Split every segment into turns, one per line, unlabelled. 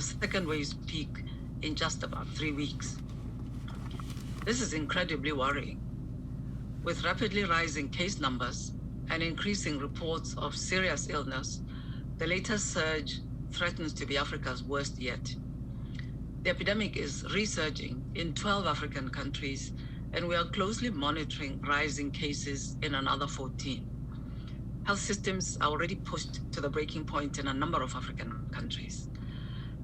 second wave's peak in just about 3 weeks. This is incredibly worrying. With rapidly rising case numbers and increasing reports of serious illness, the latest surge threatens to be Africa's worst yet. The epidemic is resurging in 12 African countries, and we are closely monitoring rising cases in another 14. Health systems are already pushed to the breaking point in a number of African countries.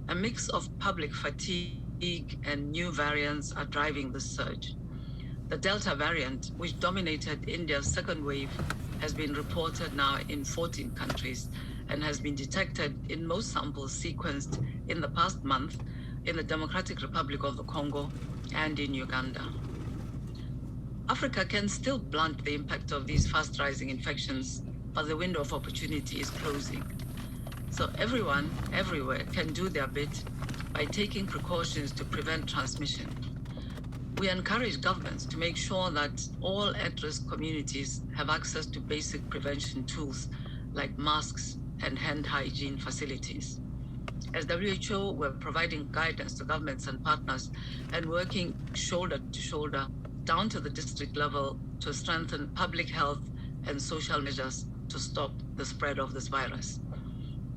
A mix of public fatigue and new variants are driving this surge. The Delta variant, which dominated India's second wave, has been reported now in 14 countries and has been detected in most samples sequenced in the past month in the Democratic Republic of the Congo and in Uganda. Africa can still blunt the impact of these fast-rising infections, but the window of opportunity is closing. So everyone, everywhere, can do their bit by taking precautions to prevent transmission. We encourage governments to make sure that all at-risk communities have access to basic prevention tools like masks and hand hygiene facilities. As WHO, we're providing guidance to governments and partners and working shoulder to shoulder down to the district level to strengthen public health and social measures to stop the spread of this virus.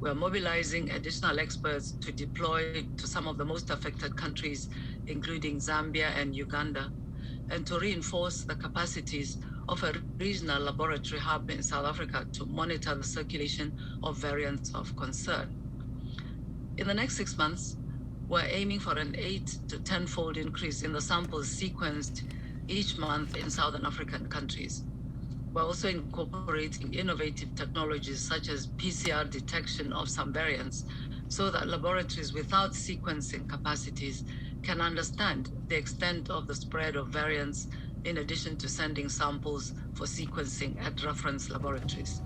We're mobilizing additional experts to deploy to some of the most affected countries, including Zambia and Uganda, and to reinforce the capacities of a regional laboratory hub in South Africa to monitor the circulation of variants of concern. In the next 6 months, we're aiming for an 8 to 10-fold increase in the samples sequenced each month in Southern African countries. We're also incorporating innovative technologies such as PCR detection of some variants so that laboratories without sequencing capacities can understand the extent of the spread of variants in addition to sending samples for sequencing at reference laboratories.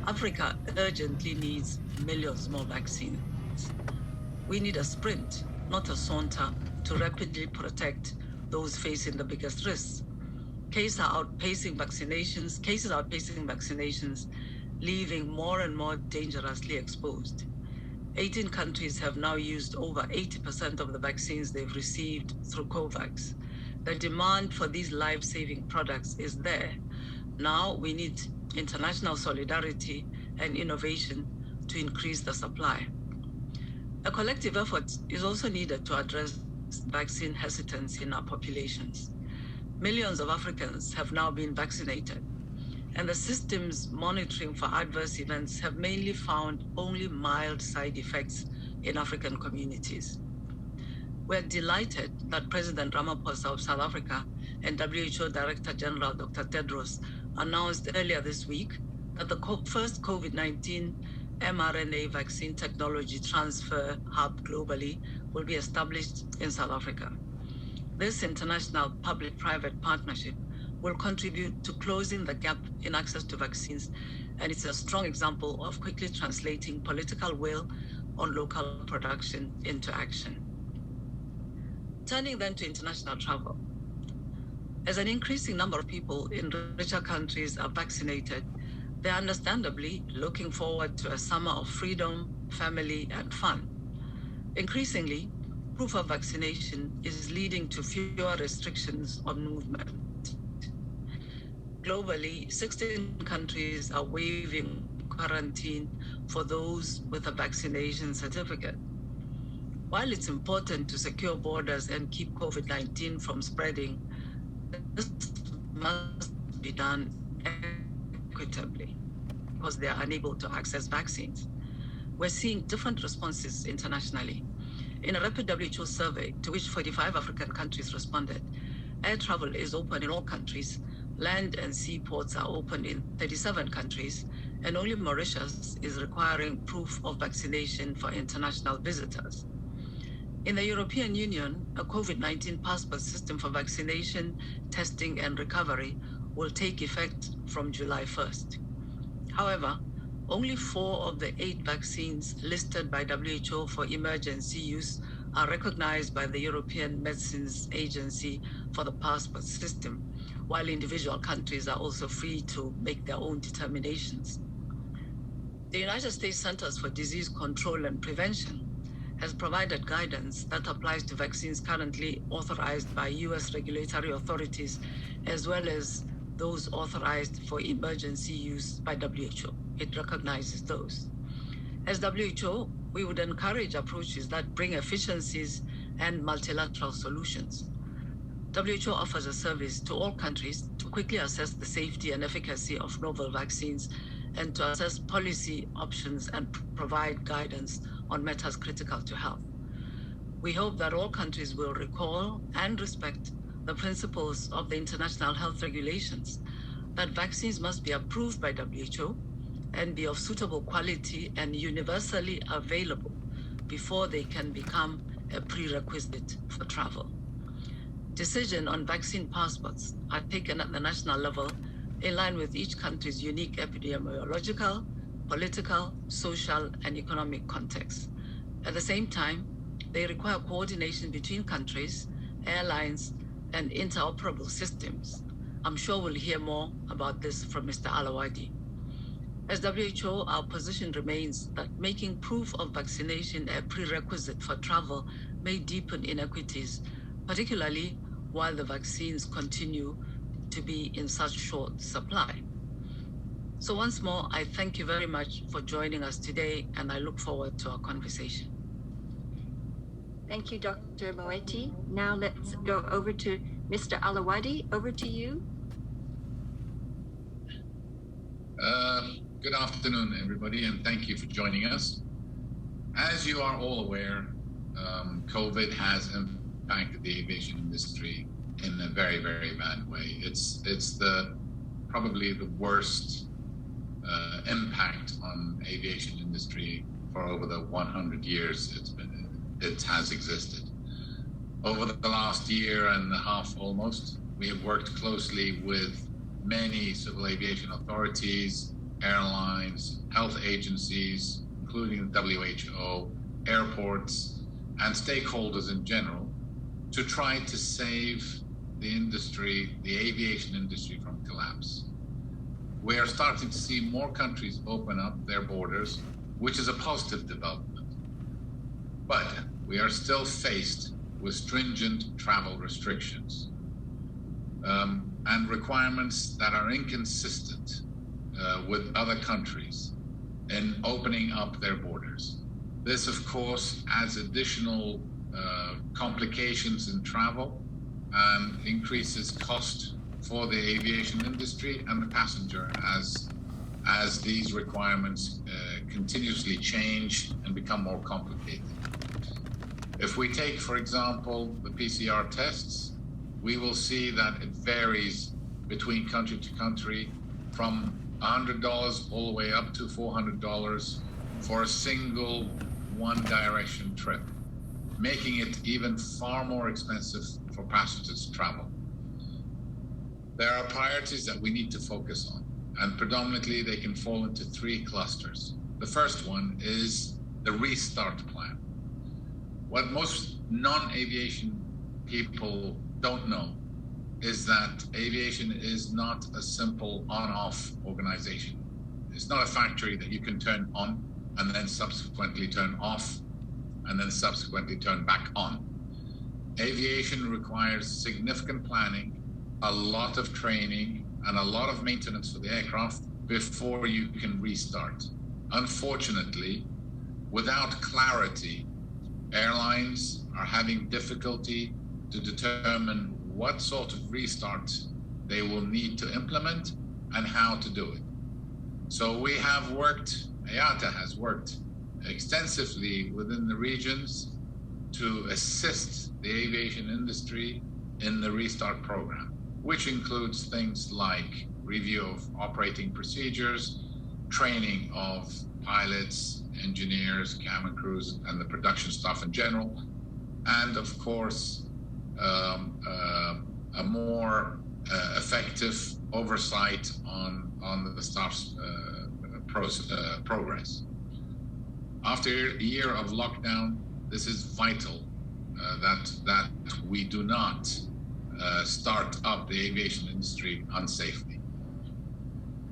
Africa urgently needs millions more vaccines. We need a sprint, not a saunter, to rapidly protect those facing the biggest risks. Cases outpacing vaccinations, leaving more and more dangerously exposed. 18 countries have now used over 80% of the vaccines they've received through COVAX. The demand for these life-saving products is there. Now we need international solidarity and innovation to increase the supply. A collective effort is also needed to address vaccine hesitancy in our populations. Millions of Africans have now been vaccinated, and the systems monitoring for adverse events have mainly found only mild side effects in African communities. We're delighted that President Ramaphosa of South Africa and WHO Director General Dr. Tedros announced earlier this week that the first COVID-19 mRNA vaccine technology transfer hub globally will be established in South Africa. This international public-private partnership will contribute to closing the gap in access to vaccines, and it's a strong example of quickly translating political will on local production into action. Turning then to international travel. As an increasing number of people in richer countries are vaccinated, they're understandably looking forward to a summer of freedom, family, and fun. Increasingly, proof of vaccination is leading to fewer restrictions on movement. Globally, 16 countries are waiving quarantine for those with a vaccination certificate. While it's important to secure borders and keep COVID-19 from spreading, this must be done equitably because they are unable to access vaccines. We're seeing different responses internationally. In a rapid WHO survey to which 45 African countries responded, air travel is open in all countries, land and sea ports are open in 37 countries, and only Mauritius is requiring proof of vaccination for international visitors. In the European Union, a COVID-19 passport system for vaccination, testing, and recovery will take effect from July 1st. However, only 4 of the 8 vaccines listed by WHO for emergency use are recognized by the European Medicines Agency for the passport system, while individual countries are also free to make their own determinations. The United States Centers for Disease Control and Prevention has provided guidance that applies to vaccines currently authorized by US regulatory authorities, as well as those authorized for emergency use by WHO. It recognizes those. As WHO, we would encourage approaches that bring efficiencies and multilateral solutions. WHO offers a service to all countries to quickly assess the safety and efficacy of novel vaccines and to assess policy options and provide guidance on matters critical to health. We hope that all countries will recall and respect the principles of the international health regulations, that vaccines must be approved by WHO and be of suitable quality and universally available before they can become a prerequisite for travel. Decisions on vaccine passports are taken at the national level in line with each country's unique epidemiological, political, social, and economic context. At the same time, they require coordination between countries, airlines, and interoperable systems. I'm sure we'll hear more about this from Mr. Alawadi. As WHO, our position remains that making proof of vaccination a prerequisite for travel may deepen inequities, particularly while the vaccines continue to be in such short supply. So once more, I thank you very much for joining us today, and I look forward to our conversation.
Thank you, Dr. Moeti. Now let's go over to Mr. Alawadi. Over to you.
Good afternoon, everybody, and thank you for joining us. As you are all aware, COVID has impacted the aviation industry in a very, very bad way. It's probably the worst impact on aviation industry for over the 100 years it has existed. Over the last year and a half almost, we have worked closely with many civil aviation authorities, airlines, health agencies, including the WHO, airports, and stakeholders in general, to try to save the industry, the aviation industry, from collapse. We are starting to see more countries open up their borders, which is a positive development. But we are still faced with stringent travel restrictions and requirements that are inconsistent with other countries in opening up their borders. This, of course, adds additional complications in travel and increases cost for the aviation industry and the passenger as these requirements continuously change and become more complicated. If we take, for example, the PCR tests, we will see that it varies between country to country from $100 all the way up to $400 for a single one-direction trip, making it even far more expensive for passengers to travel. There are priorities that we need to focus on, and predominantly they can fall into three clusters. The first one is the restart plan. What most non-aviation people don't know is that aviation is not a simple on-off organization. It's not a factory that you can turn on and then subsequently turn off and then subsequently turn back on. Aviation requires significant planning, a lot of training, and a lot of maintenance for the aircraft before you can restart. Unfortunately, without clarity, airlines are having difficulty to determine what sort of restart they will need to implement and how to do it. So we have worked, IATA has worked extensively within the regions to assist the aviation industry in the restart program, which includes things like review of operating procedures, training of pilots, engineers, cabin crews, and the production staff in general, and of course, a more effective oversight on the staff's progress. After a year of lockdown, this is vital that we do not start up the aviation industry unsafely.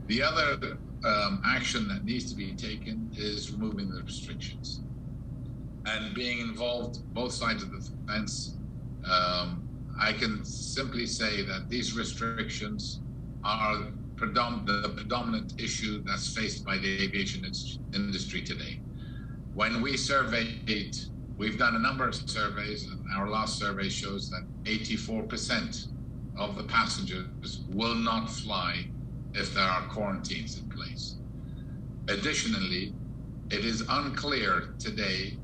The other action that needs to be taken is removing the restrictions. and being involved both sides of the fence, I can simply say that these restrictions are the predominant issue that's faced by the aviation industry today. When we surveyed, we've done a number of surveys, and our last survey shows that 84% of the passengers will not fly if there are quarantines in place. Additionally, it is unclear today,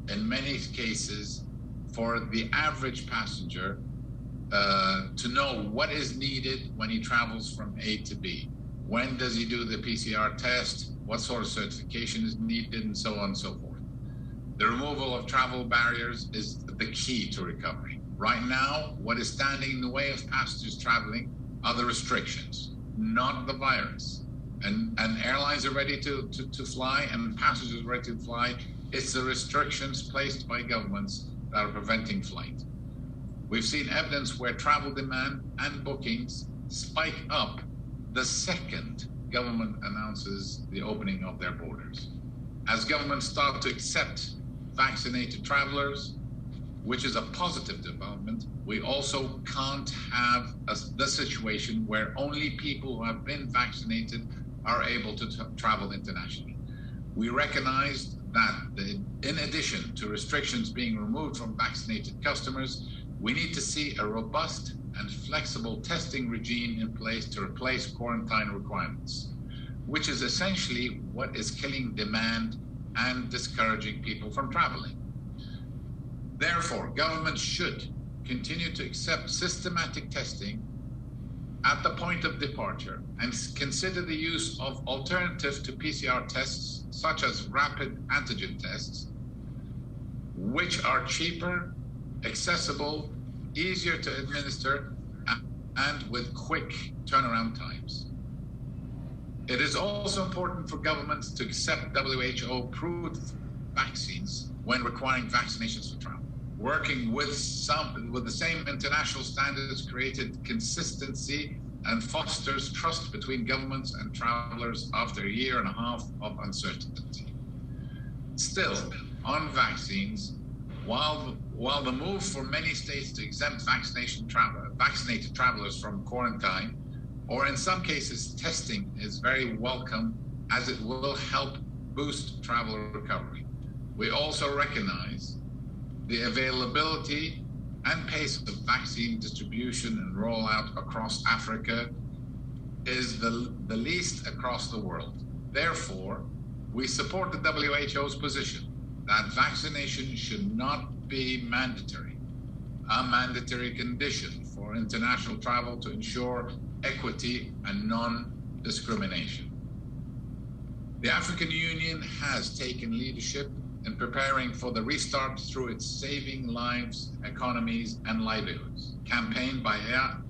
in many cases, for the average passenger to know what is needed when he travels from A to B. When does he do the PCR test? What sort of certification is needed, and so on and so forth. The removal of travel barriers is the key to recovery. Right now, what is standing in the way of passengers traveling are the restrictions, not the virus. And airlines are ready to fly, and passengers are ready to fly. It's the restrictions placed by governments that are preventing flight. We've seen evidence where travel demand and bookings spike up the second government announces the opening of their borders. As governments start to accept vaccinated travelers, which is a positive development, we also can't have the situation where only people who have been vaccinated are able to travel internationally. We recognize that in addition to restrictions being removed from vaccinated customers, we need to see a robust and flexible testing regime in place to replace quarantine requirements, which is essentially what is killing demand and discouraging people from traveling. Therefore, governments should continue to accept systematic testing at the point of departure and consider the use of alternatives to PCR tests, such as rapid antigen tests, which are cheaper, accessible, easier to administer, and with quick turnaround times. It is also important for governments to accept WHO-approved vaccines when requiring vaccinations for travel. Working with the same international standards created consistency and fosters trust between governments and travelers after a year and a half of uncertainty. Still, on vaccines, while the move for many states to exempt vaccinated travelers from quarantine, or in some cases testing, is very welcome, as it will help boost travel recovery, we also recognize the availability and pace of vaccine distribution and rollout across Africa is the least across the world. Therefore, we support the WHO's position that vaccination should not be mandatory, a mandatory condition for international travel to ensure equity and non-discrimination. The African Union has taken leadership in preparing for the restart through its Saving Lives, Economies and Livelihoods campaign by IATA.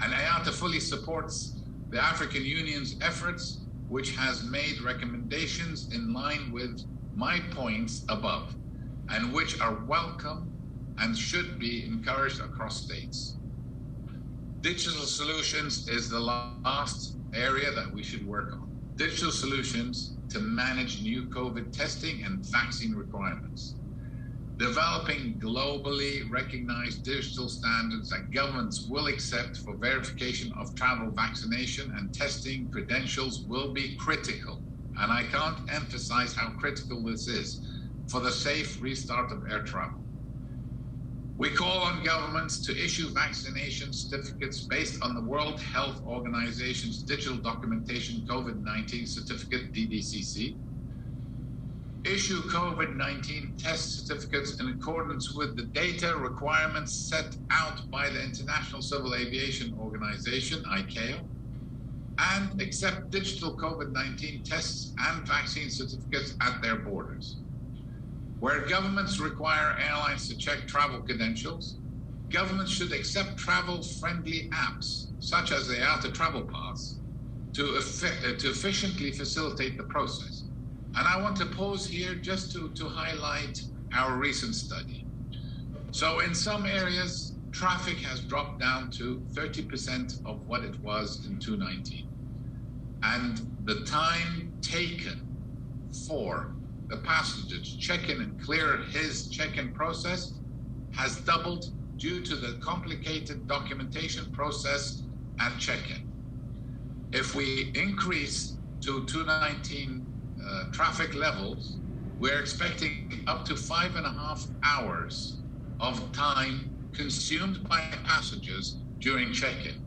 And IATA fully supports the African Union's efforts, which has made recommendations in line with my points above, and which are welcome and should be encouraged across states. Digital solutions is the last area that we should work on. Digital solutions to manage new COVID testing and vaccine requirements. Developing globally recognized digital standards that governments will accept for verification of travel vaccination and testing credentials will be critical. And I can't emphasize how critical this is for the safe restart of air travel. We call on governments to issue vaccination certificates based on the World Health Organization's Digital Documentation COVID-19 Certificate, DDCC. Issue COVID-19 test certificates in accordance with the data requirements set out by the International Civil Aviation Organization, ICAO, and accept digital COVID-19 tests and vaccine certificates at their borders. Where governments require airlines to check travel credentials, governments should accept travel-friendly apps, such as the IATA Travel Pass, to efficiently facilitate the process. And I want to pause here just to highlight our recent study. So in some areas, traffic has dropped down to 30% of what it was in 2019. And the time taken for the passenger to check in and clear his check-in process has doubled due to the complicated documentation process at check-in. If we increase to 2019 traffic levels, we're expecting up to 5.5 hours of time consumed by passengers during check-in.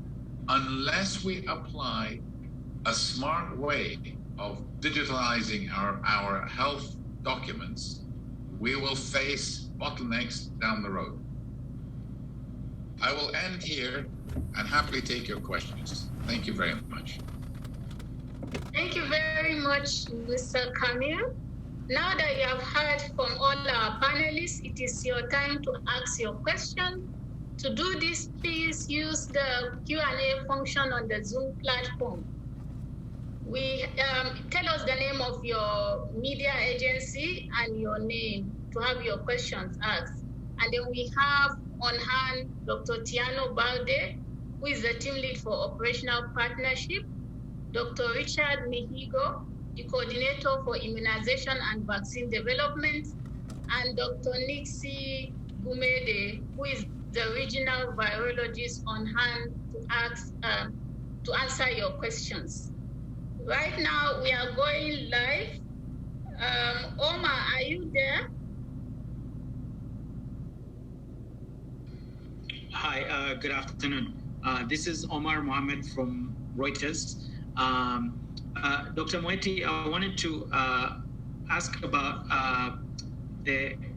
Unless we apply a smart way of digitalizing our health documents, we will face bottlenecks down the road. I will end here and happily take your questions. Thank you very much.
Thank you very much, Mr. Kamil. Now that you have heard from all our panelists, it is your time to ask your question. To do this, please use the Q&A function on the Zoom platform. Tell us the name of your media agency and your name to have your questions asked. And then we have on hand Dr. Tiano Balde, who is the team lead for operational partnership, Dr. Richard Mihigo, the coordinator for immunization and vaccine development, and Dr. Nixie Gumede, who is the regional virologist on hand to answer your questions. Right now, we are going live. Omar, are you there?
Hi, good afternoon. This is Omar Mohammed from Reuters. Dr. Moeti, I wanted to ask about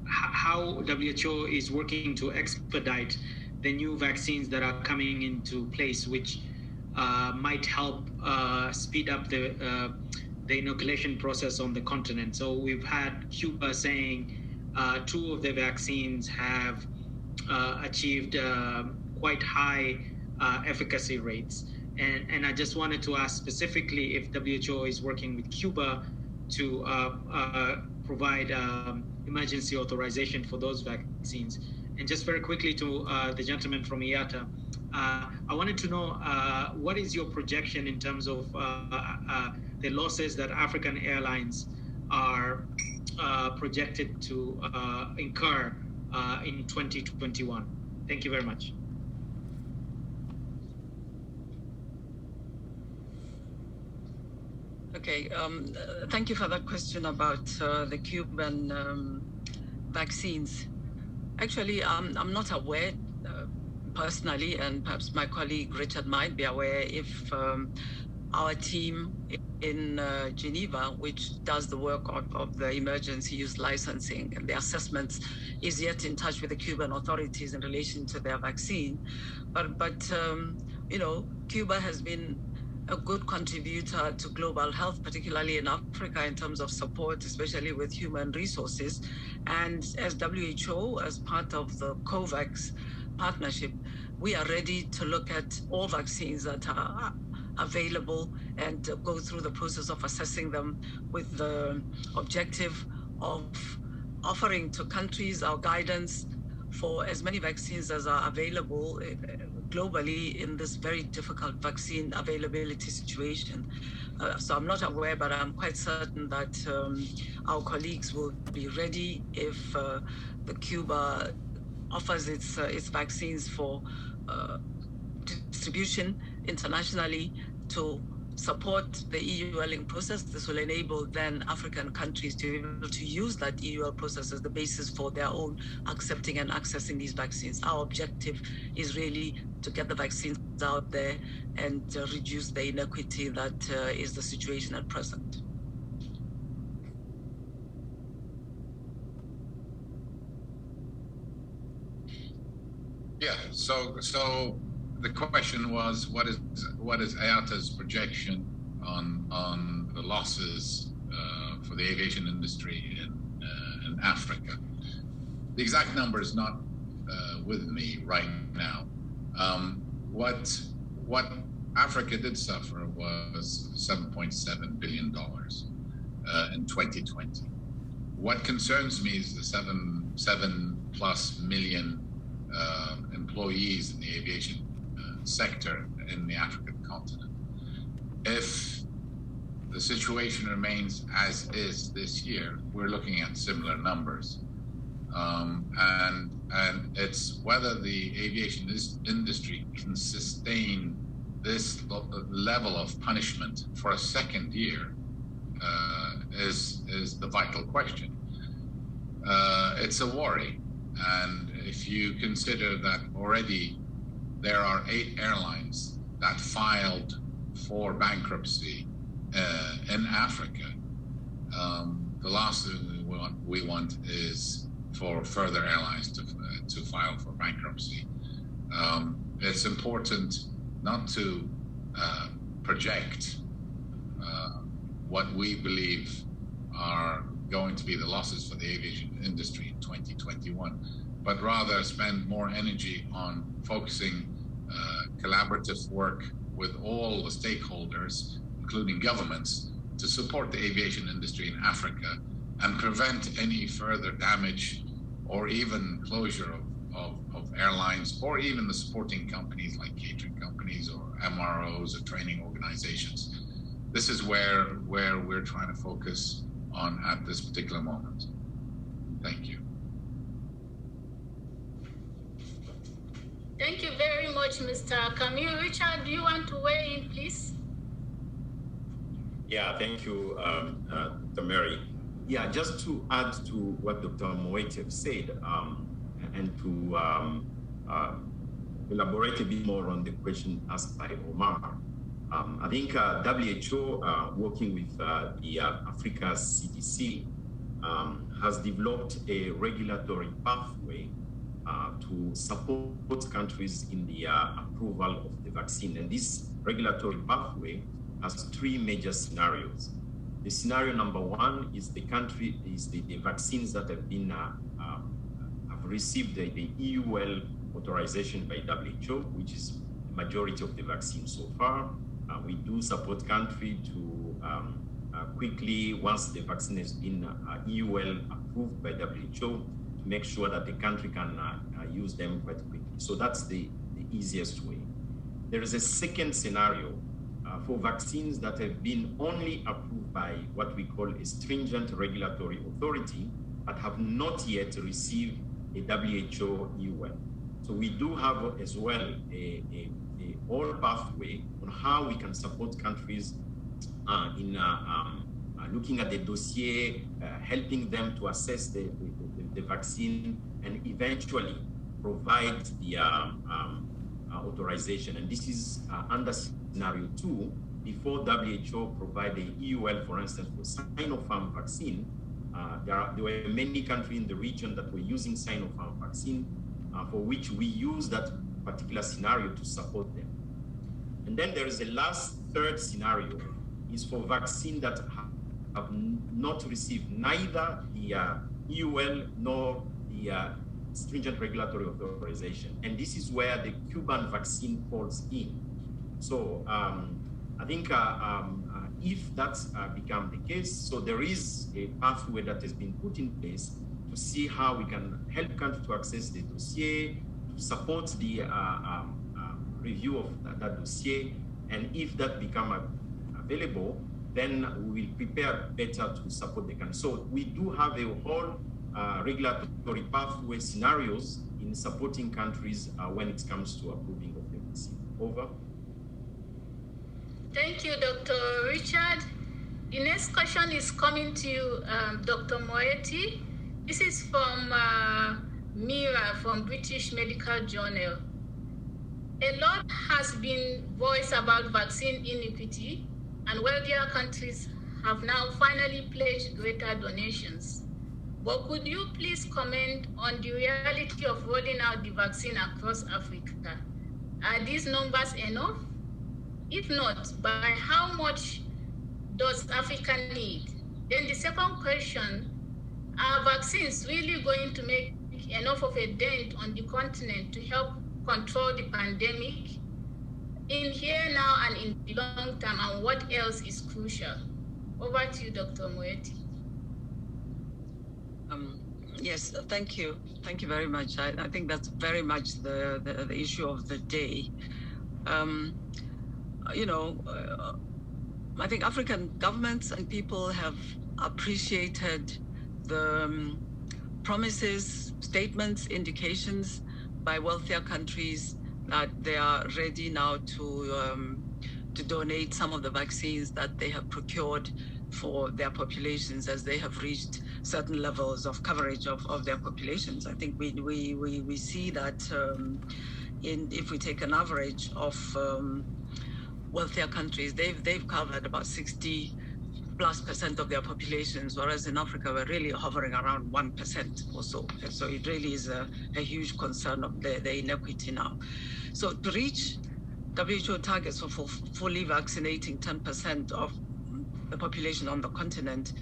how WHO is working to expedite the new vaccines that are coming into place, which might help speed up the inoculation process on the continent. So we've had Cuba saying 2 of the vaccines have achieved quite high efficacy rates. And I just wanted to ask specifically if WHO is working with Cuba to provide emergency authorization for those vaccines. And just very quickly to the gentleman from IATA, I wanted to know what is your projection in terms of the losses that African airlines are projected to incur in 2021? Thank you very much.
Okay, thank you for that question about the Cuban vaccines. Actually, I'm not aware personally, and perhaps my colleague Richard might be aware if our team in Geneva, which does the work of the emergency use licensing and the assessments, is yet in touch with the Cuban authorities in relation to their vaccine. But you know, Cuba has been a good contributor to global health, particularly in Africa, in terms of support, especially with human resources. And as WHO, as part of the COVAX partnership, we are ready to look at all vaccines that are available and go through the process of assessing them with the objective of offering to countries our guidance for as many vaccines as are available globally in this very difficult vaccine availability situation. So I'm not aware, but I'm quite certain that our colleagues will be ready if the Cuba offers its vaccines for distribution internationally to support the EULing process. This will enable then African countries to be able to use that EUL process as the basis for their own accepting and accessing these vaccines. Our objective is really to get the vaccines out there and reduce the inequity that is the situation at present.
Yeah, so the question was, what is IATA's projection on the losses for the aviation industry in Africa? The exact number is not with me right now. What Africa did suffer was $7.7 billion in 2020. What concerns me is the 7+ million employees in the aviation sector in the African continent. If the situation remains as is this year, we're looking at similar numbers. And it's whether the aviation industry can sustain this level of punishment for a second year is the vital question. It's a worry. And if you consider that already there are 8 airlines that filed for bankruptcy in Africa, the last thing we want is for further airlines to file for bankruptcy. It's important not to project what we believe are going to be the losses for the aviation industry in 2021, but rather spend more energy on focusing collaborative work with all the stakeholders, including governments, to support the aviation industry in Africa and prevent any further damage or even closure of airlines, or even the supporting companies like catering companies or MROs or training organizations. This is where we're trying to focus on at this particular moment. Thank you.
Thank you very much, Mr. Kamil. Richard, do you want to weigh in, please?
Yeah, thank you, Dr. Mary. Yeah, just to add to what Dr. Moeti said, and to elaborate a bit more on the question asked by Omar. I think WHO, working with the Africa CDC, has developed a regulatory pathway to support countries in the approval of the vaccine. And this regulatory pathway has 3 major scenarios. The scenario number 1 is the vaccines that have been have received the EUL authorization by WHO, which is the majority of the vaccines so far. We do support country to quickly, once the vaccine has been EUL approved by WHO, to make sure that the country can use them quite quickly. So that's the easiest way. There is a second scenario for vaccines that have been only approved by what we call a stringent regulatory authority, but have not yet received a WHO EUL. So we do have as well a whole pathway on how we can support countries in looking at the dossier, helping them to assess the vaccine, and eventually provide the authorization. And this is under scenario 2, before WHO provide the EUL, for instance, for Sinopharm vaccine. There were many countries in the region that were using Sinopharm vaccine, for which we use that particular scenario to support them. And then there is a last third scenario, is for vaccine that have not received neither the EUL nor the stringent regulatory authorization. And this is where the Cuban vaccine falls in. So I think if that's become the case, so there is a pathway that has been put in place to see how we can help countries to access the dossier, to support the review of that dossier. And if that become available, then we will prepare better to support the country. So we do have a whole regulatory pathway scenarios in supporting countries when it comes to approving of the vaccine. Over.
Thank you, Dr. Richard. The next question is coming to you, Dr. Moeti. This is from Mira from British Medical Journal. A lot has been voiced about vaccine inequity, and wealthier countries have now finally pledged greater donations. But could you please comment on the reality of rolling out the vaccine across Africa? Are these numbers enough? If not, by how much does Africa need? Then the second question, are vaccines really going to make enough of a dent on the continent to help control the pandemic in here now and in the long term, and what else is crucial? Over to you, Dr. Moeti.
Yes, thank you. Thank you very much. I think that's very much the issue of the day. You know, I think African governments and people have appreciated the promises, statements, indications by wealthier countries that they are ready now to donate some of the vaccines that they have procured for their populations as they have reached certain levels of coverage of their populations. I think we see that if we take an average of wealthier countries, they've covered about 60+% of their populations, whereas in Africa we're really hovering around 1% or so. And so it really is a huge concern of the inequity now. So to reach WHO targets for fully vaccinating 10% of the population on the continent,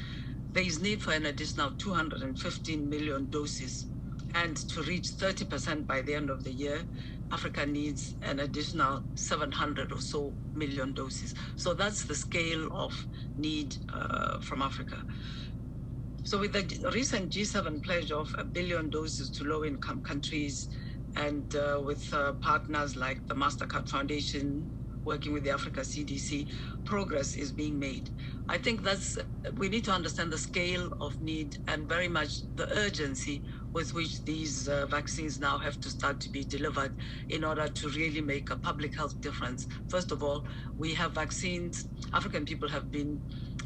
there is need for an additional 215 million doses. And to reach 30% by the end of the year, Africa needs an additional 700 or so million doses. So that's the scale of need from Africa. So with the recent G7 pledge of 1 billion doses to low-income countries, and with partners like the MasterCard Foundation, working with the Africa CDC, progress is being made. I think we need to understand the scale of need and very much the urgency with which these vaccines now have to start to be delivered in order to really make a public health difference. First of all, we have vaccines. African people have been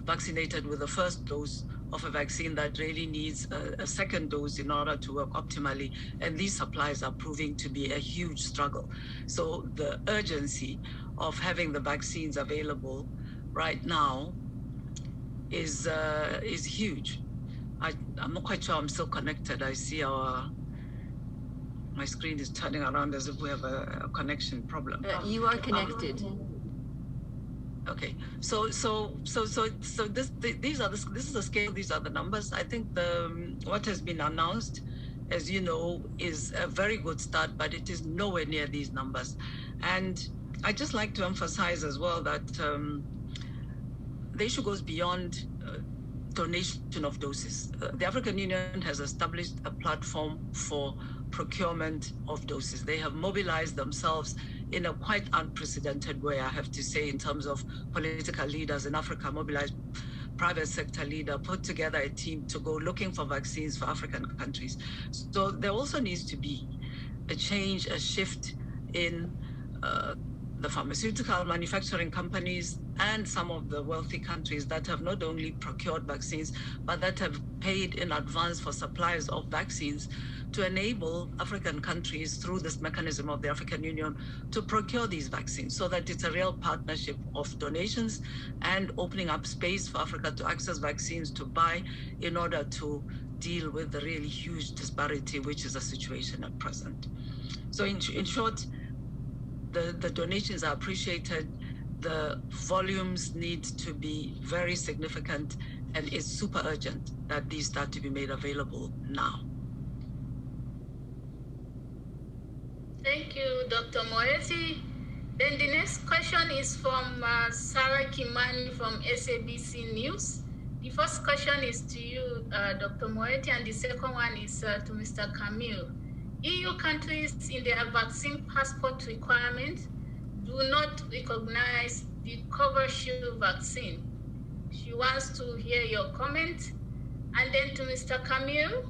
vaccinated with the first dose of a vaccine that really needs a second dose in order to work optimally. And these supplies are proving to be a huge struggle. So the urgency of having the vaccines available right now is huge. I'm not quite sure I'm still connected. I see my screen is turning around as if we have a connection problem.
You are connected.
Okay, so this is the scale. These are the numbers. I think what has been announced, as you know, is a very good start, but it is nowhere near these numbers. And I just like to emphasize as well that the issue goes beyond donation of doses. The African Union has established a platform for procurement of doses. They have mobilized themselves in a quite unprecedented way, I have to say, in terms of political leaders in Africa, mobilized private sector leader, put together a team to go looking for vaccines for African countries. So there also needs to be a change, a shift in the pharmaceutical manufacturing companies and some of the wealthy countries that have not only procured vaccines, but that have paid in advance for supplies of vaccines to enable African countries through this mechanism of the African Union to procure these vaccines, so that it's a real partnership of donations and opening up space for Africa to access vaccines to buy in order to deal with the really huge disparity, which is the situation at present. So in short, the donations are appreciated, the volumes need to be very significant, and it's super urgent that these start to be made available now.
Thank you, Dr. Moeti. Then the next question is from Sarah Kimani from SABC News. The first question is to you, Dr. Moeti, and the second one is to Mr. Kamil. EU countries in their vaccine passport requirement do not recognize the Covishield vaccine. She wants to hear your comment. And then to Mr. Kamil,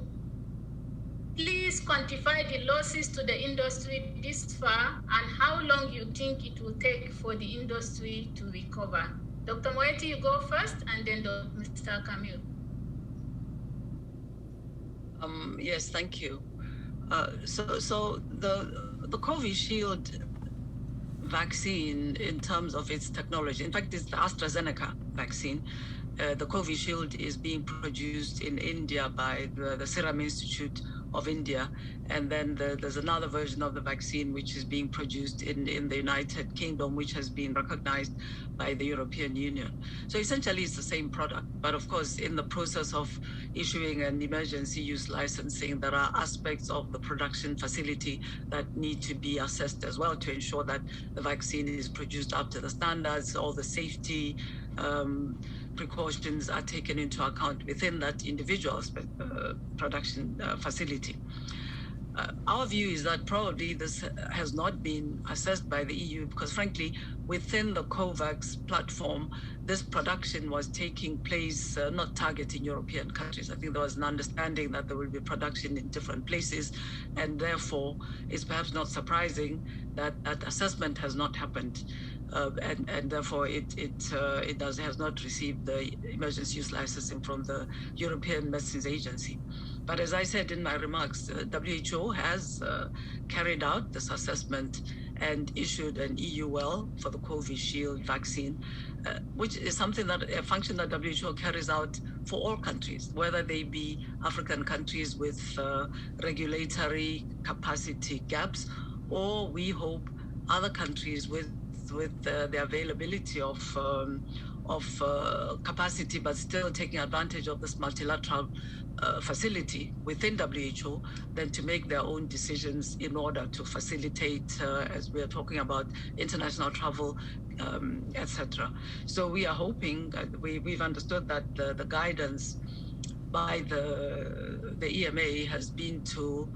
please quantify the losses to the industry this far and how long you think it will take for the industry to recover. Dr. Moeti, you go first, and then Mr. Kamil.
Yes, thank you. So the Covishield vaccine, in terms of its technology, in fact, it's the AstraZeneca vaccine. The Covishield is being produced in India by the Serum Institute of India, and then there's another version of the vaccine which is being produced in the United Kingdom, which has been recognized by the European Union. So essentially it's the same product, but of course in the process of issuing an emergency use licensing, there are aspects of the production facility that need to be assessed as well to ensure that the vaccine is produced up to the standards, all the safety precautions are taken into account within that individual production facility. Our view is that probably this has not been assessed by the EU because, frankly, within the COVAX platform, this production was taking place, not targeting European countries. I think there was an understanding that there will be production in different places, and therefore it's perhaps not surprising that that assessment has not happened. And therefore it has not received the emergency use licensing from the European Medicines Agency. But as I said in my remarks, WHO has carried out this assessment and issued an EUL for the Covishield vaccine, which is something that a function that WHO carries out for all countries, whether they be African countries with regulatory capacity gaps, or we hope other countries with the availability of capacity, but still taking advantage of this multilateral facility within WHO, then to make their own decisions in order to facilitate, as we are talking about, international travel, etc. So we are hoping, we've understood that the guidance by the EMA has been to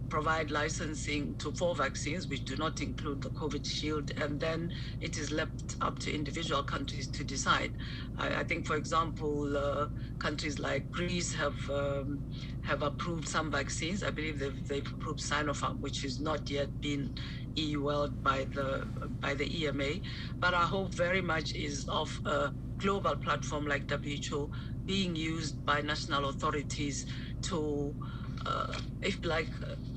provide licensing for vaccines, which do not include the Covishield, and then it is left up to individual countries to decide. I think, for example, countries like Greece have approved some vaccines. I believe they've approved Sinopharm, which has not yet been EUL'd by the EMA. But our hope very much is of a global platform like WHO being used by national authorities to, if like,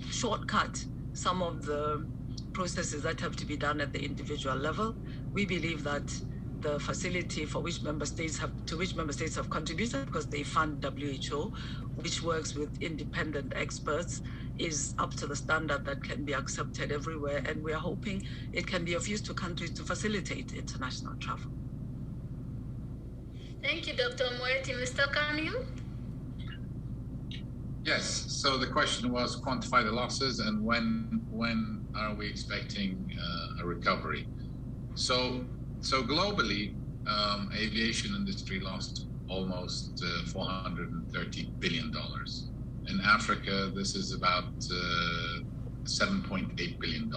shortcut some of the processes that have to be done at the individual level. We believe that the facility to which member states have contributed, because they fund WHO, which works with independent experts, is up to the standard that can be accepted everywhere. And we are hoping it can be of use to countries to facilitate international travel.
Thank you, Dr. Moeti. Mr. Kamil?
Yes, so the question was quantify the losses and when are we expecting a recovery? So globally, aviation industry lost almost $430 billion. In Africa, this is about $7.8 billion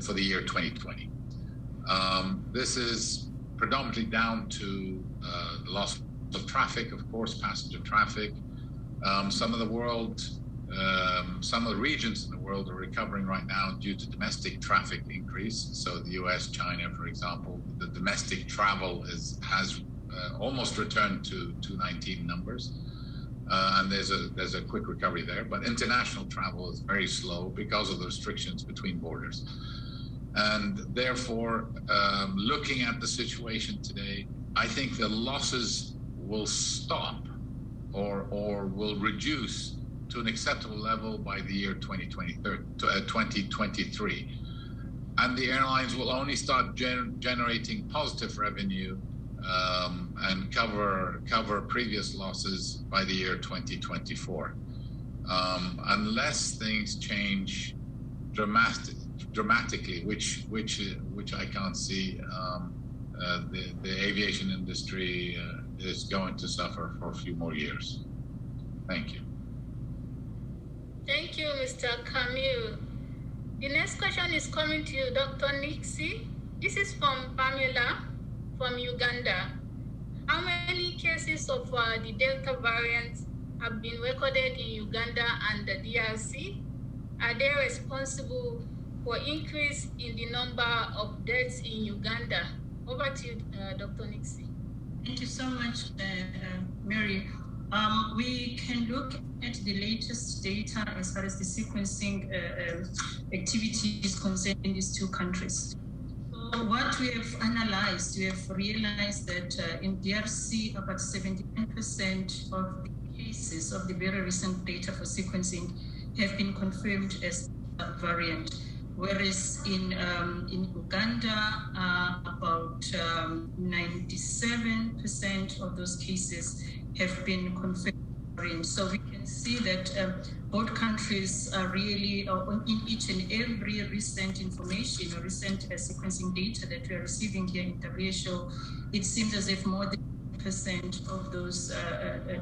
for the year 2020. This is predominantly down to the loss of traffic, of course, passenger traffic. Some of the regions in the world are recovering right now due to domestic traffic increase. So the US, China, for example, the domestic travel has almost returned to 2019 numbers. And there's a quick recovery there, but international travel is very slow because of the restrictions between borders. And therefore, looking at the situation today, I think the losses will stop or will reduce to an acceptable level by the year 2023. And the airlines will only start generating positive revenue and cover previous losses by the year 2024. Unless things change dramatically, which I can't see, the aviation industry is going to suffer for a few more years. Thank you.
Thank you, Mr. Kamil. The next question is coming to you, Dr. Nixie. This is from Pamela from Uganda. How many cases of the Delta variant have been recorded in Uganda and the DRC? Are they responsible for increase in the number of deaths in Uganda? Over to you, Dr. Nixie.
Thank you so much, Mary. We can look at the latest data as far as the sequencing activity is concerned in these two countries. So what we have analyzed, we have realized that in DRC, about 79% of the cases of the very recent data for sequencing have been confirmed as variant. Whereas in Uganda, about 97% of those cases have been confirmed. So we can see that both countries are really in each and every recent information or recent sequencing data that we are receiving here in WHO, it seems as if more than 90% of those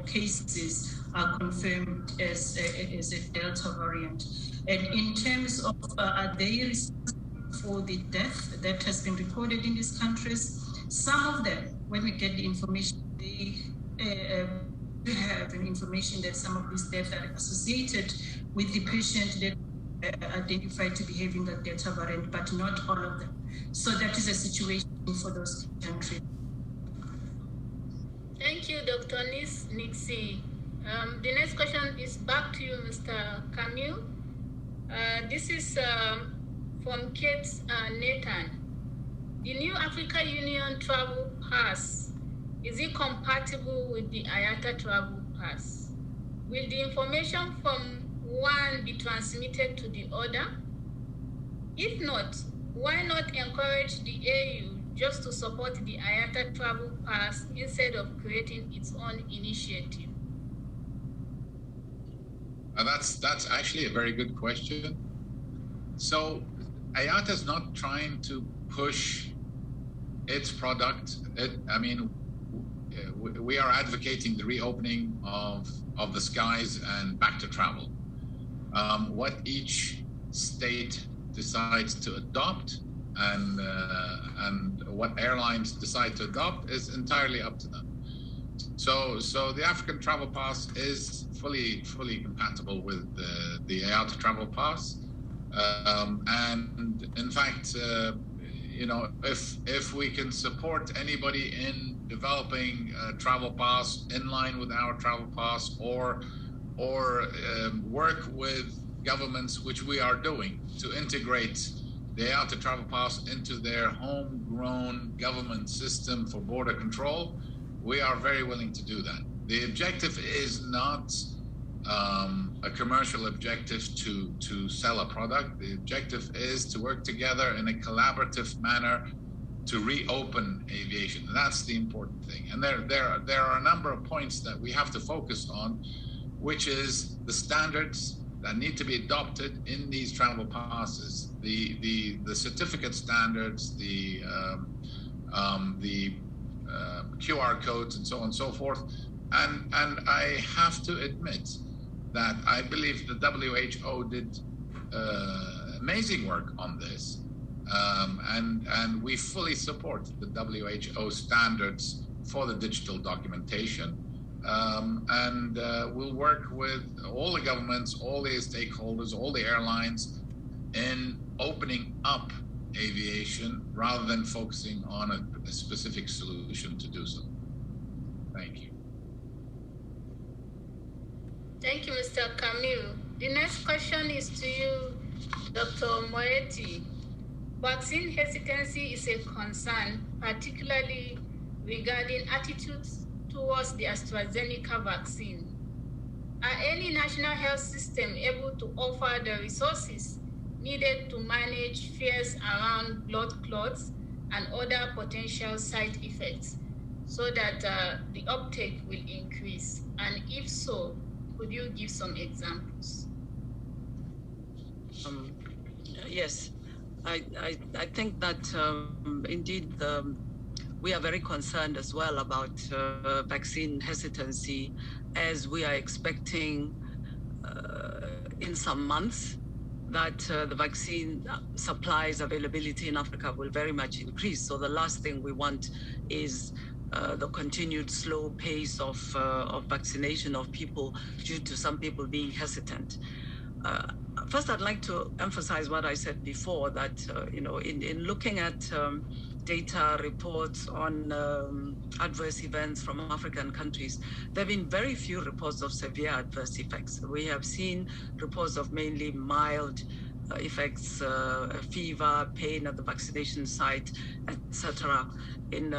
cases are confirmed as a Delta variant. And in terms of are they responsible for the death that has been recorded in these countries, some of them, when we get the information, they have an information that some of these deaths are associated with the patient that identified to be having the Delta variant, but not all of them. So that is a situation for those countries.
Thank you, Dr. Nixie. The next question is back to you, Mr. Kamil. This is from Kate Nathan. The new Africa Union travel pass, is it compatible with the IATA travel pass? Will the information from one be transmitted to the other? If not, why not encourage the AU just to support the IATA travel pass instead of creating its own initiative?
That's actually a very good question. So IATA is not trying to push its product. We are advocating the reopening of the skies and back to travel. What each state decides to adopt and what airlines decide to adopt is entirely up to them. So the African Travel Pass is fully compatible with the IATA Travel Pass, and in fact, if we can support anybody in developing a travel pass in line with our travel pass, or work with governments, which we are doing, to integrate the IATA Travel Pass into their homegrown government system for border control, we are very willing to do that. The objective is not a commercial objective to sell a product. The objective is to work together in a collaborative manner to reopen aviation. And that's the important thing. And there are a number of points that we have to focus on, which is the standards that need to be adopted in these travel passes, the certificate standards, the QR codes, and so on and so forth. And I have to admit that I believe the WHO did amazing work on this, and we fully support the WHO standards for the digital documentation, and we'll work with all the governments, all the stakeholders, all the airlines in opening up aviation rather than focusing on a specific solution to do so. Thank you.
Thank you, Mr. Kamil. The next question is to you, Dr. Moeti. Vaccine hesitancy is a concern, particularly regarding attitudes towards the AstraZeneca vaccine. Are any national health system able to offer the resources needed to manage fears around blood clots and other potential side effects so that the uptake will increase? And if so, could you give some examples?
Yes, I think that indeed we are very concerned as well about vaccine hesitancy, as we are expecting in some months that the vaccine supplies availability in Africa will very much increase. So the last thing we want is the continued slow pace of vaccination of people due to some people being hesitant. First, I'd like to emphasize what I said before, that in looking at data reports on adverse events from African countries, there have been very few reports of severe adverse effects. We have seen reports of mainly mild effects, fever, pain at the vaccination site, etc. in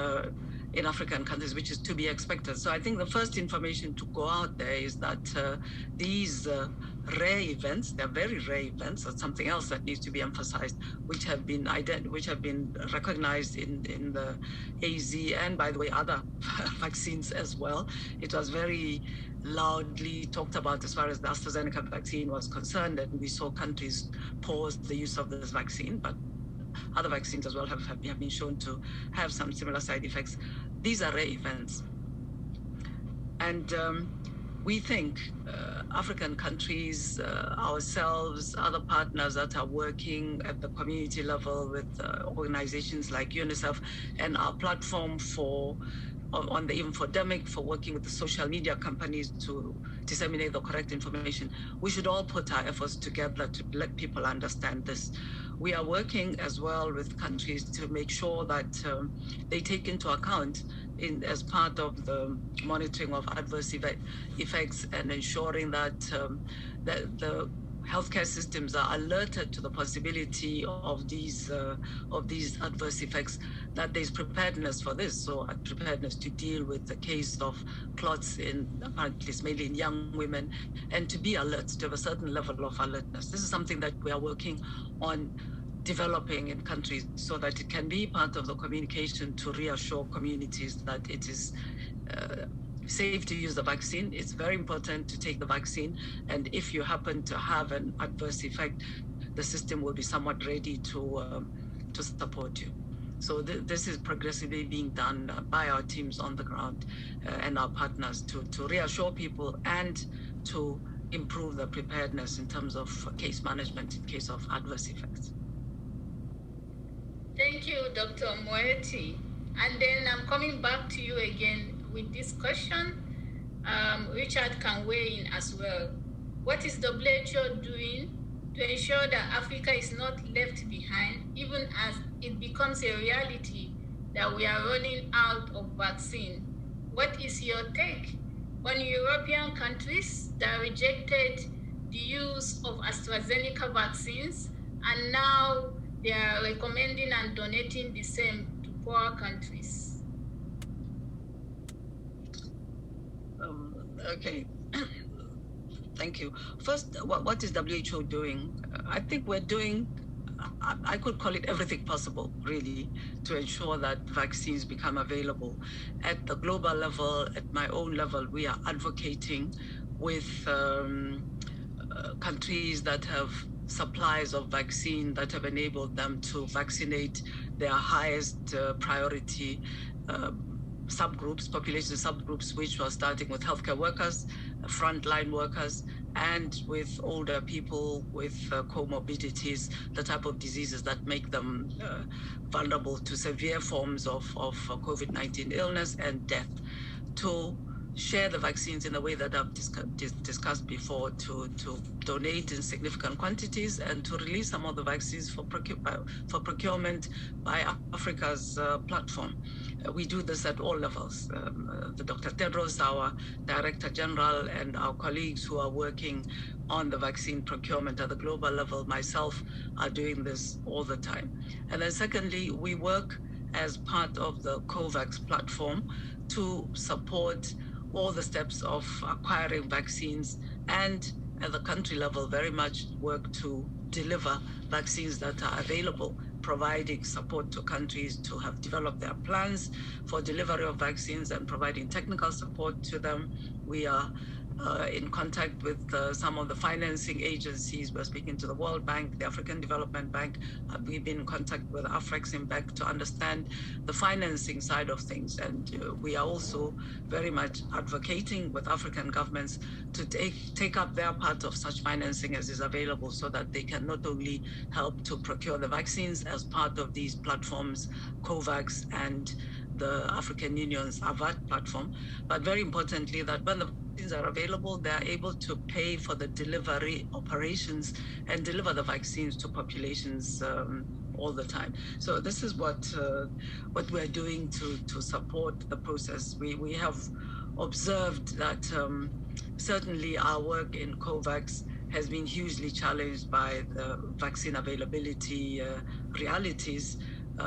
African countries, which is to be expected. So I think the first information to go out there is that these rare events, they're very rare events, that's something else that needs to be emphasized, which have been recognized in the AZ and, by the way, other vaccines as well. It was very loudly talked about as far as the AstraZeneca vaccine was concerned, and we saw countries pause the use of this vaccine, but other vaccines as well have been shown to have some similar side effects. These are rare events. And we think African countries, ourselves, other partners that are working at the community level with organizations like UNICEF, and our platform on the infodemic for working with the social media companies to disseminate the correct information. We should all put our efforts together to let people understand this. We are working as well with countries to make sure that they take into account as part of the monitoring of adverse effects and ensuring that that the healthcare systems are alerted to the possibility of these adverse effects, that there's preparedness for this. So preparedness to deal with the case of clots apparently mainly in young women, and to be alert, to have a certain level of alertness. This is something that we are working on developing in countries so that it can be part of the communication to reassure communities that it is safe to use the vaccine. It's very important to take the vaccine, and if you happen to have an adverse effect, the system will be somewhat ready to support you. So this is progressively being done by our teams on the ground and our partners to reassure people and to improve the preparedness in terms of case management in case of adverse effects.
Thank you, Dr. Moeti. And then I'm coming back to you again with this question. Richard can weigh in as well. What is WHO doing to ensure that Africa is not left behind, even as it becomes a reality that we are running out of vaccine? What is your take on European countries that rejected the use of AstraZeneca vaccines, and now they are recommending and donating the same to poor countries?
Okay. Thank you. First, what is WHO doing? I think we're doing, I could call it everything possible, really, to ensure that vaccines become available. At the global level, at my own level, we are advocating with countries that have supplies of vaccine that have enabled them to vaccinate their highest priority population subgroups, which were starting with healthcare workers, frontline workers, and with older people with comorbidities, the type of diseases that make them vulnerable to severe forms of COVID-19 illness and death, to share the vaccines in the way that I've discussed before, to donate in significant quantities and to release some of the vaccines for procurement by Africa's platform. We do this at all levels. The Dr. Tedros, our Director General, and our colleagues who are working on the vaccine procurement at the global level, myself, are doing this all the time. And then secondly, we work as part of the COVAX platform to support all the steps of acquiring vaccines, and at the country level very much work to deliver vaccines that are available, providing support to countries to have developed their plans for delivery of vaccines and providing technical support to them. We are in contact with some of the financing agencies. We're speaking to the World Bank, the African Development Bank. We've been in contact with Afreximbank to understand the financing side of things. And we are also very much advocating with African governments to take up their part of such financing as is available, so that they can not only help to procure the vaccines as part of these platforms, COVAX and the African Union's AVAT platform, but very importantly, that when the vaccines are available, they're able to pay for the delivery operations and deliver the vaccines to populations all the time. So this is what we're doing to support the process. We have observed that certainly our work in COVAX has been hugely challenged by the vaccine availability realities,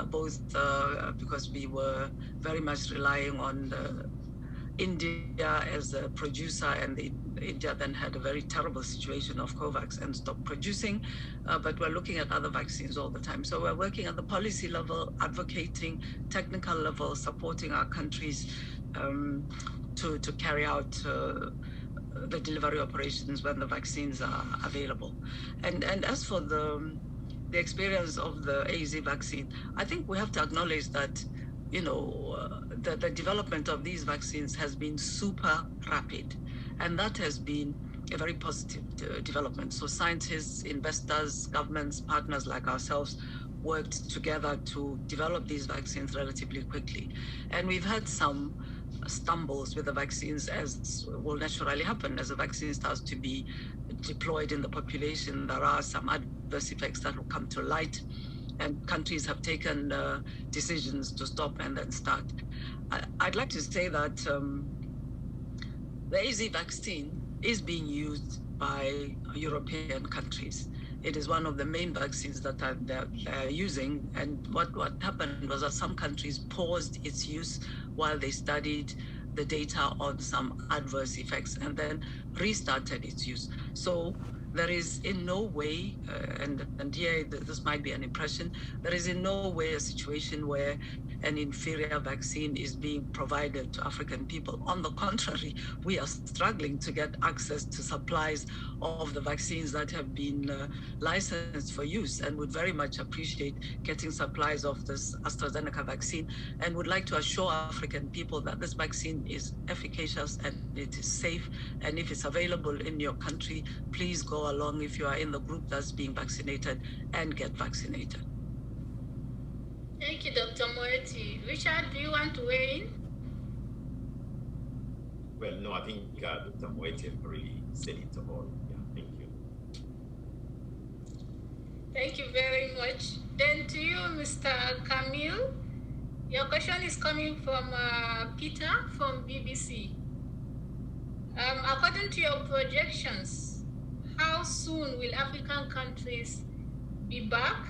both because we were very much relying on India as a producer, and India then had a very terrible situation of COVAX and stopped producing, but we're looking at other vaccines all the time. So we're working at the policy level, advocating, technical level, supporting our countries to carry out the delivery operations when the vaccines are available. And as for the experience of the AZ vaccine, I think we have to acknowledge that the development of these vaccines has been super rapid, and that has been a very positive development. So scientists, investors, governments, partners like ourselves worked together to develop these vaccines relatively quickly. And we've had some stumbles with the vaccines, as will naturally happen as the vaccine starts to be deployed in the population. There are some adverse effects that will come to light, and countries have taken decisions to stop and then start. I'd like to say that the AZ vaccine is being used by European countries. It is one of the main vaccines that they're using. And what happened was that some countries paused its use while they studied the data on some adverse effects and then restarted its use. So there is in no way, and here this might be an impression, there is in no way a situation where an inferior vaccine is being provided to African people. On the contrary, we are struggling to get access to supplies of the vaccines that have been licensed for use, and would very much appreciate getting supplies of this AstraZeneca vaccine, and would like to assure African people that this vaccine is efficacious and it is safe. And if it's available in your country, please go along if you are in the group that's being vaccinated and get vaccinated.
Thank you, Dr. Moeti. Richard, do you want to weigh in?
Well, no, I think Dr. Moeti really said it all. Yeah, thank you.
Thank you very much. Then to you, Mr. Kamil, your question is coming from Peter from BBC. According to your projections, how soon will African countries be back,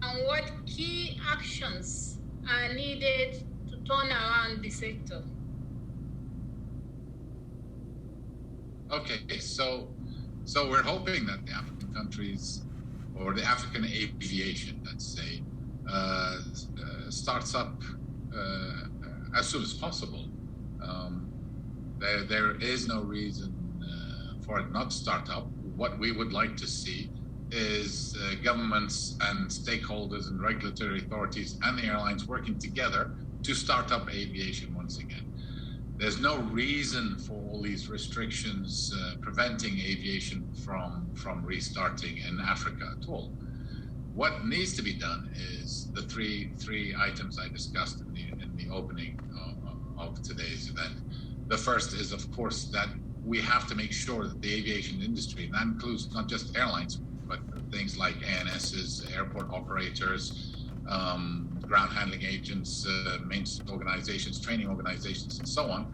and what key actions are needed to turn around the sector?
Okay, so we're hoping that the African countries, or the African aviation, let's say, starts up as soon as possible. There is no reason for it not to start up. What we would like to see is governments and stakeholders and regulatory authorities and the airlines working together to start up aviation once again. There's no reason for all these restrictions preventing aviation from restarting in Africa at all. What needs to be done is the three items I discussed in the opening of today's event. The first is, of course, that we have to make sure that the aviation industry, and that includes not just airlines, but things like ANSs, airport operators, ground handling agents, maintenance organizations, training organizations, and so on,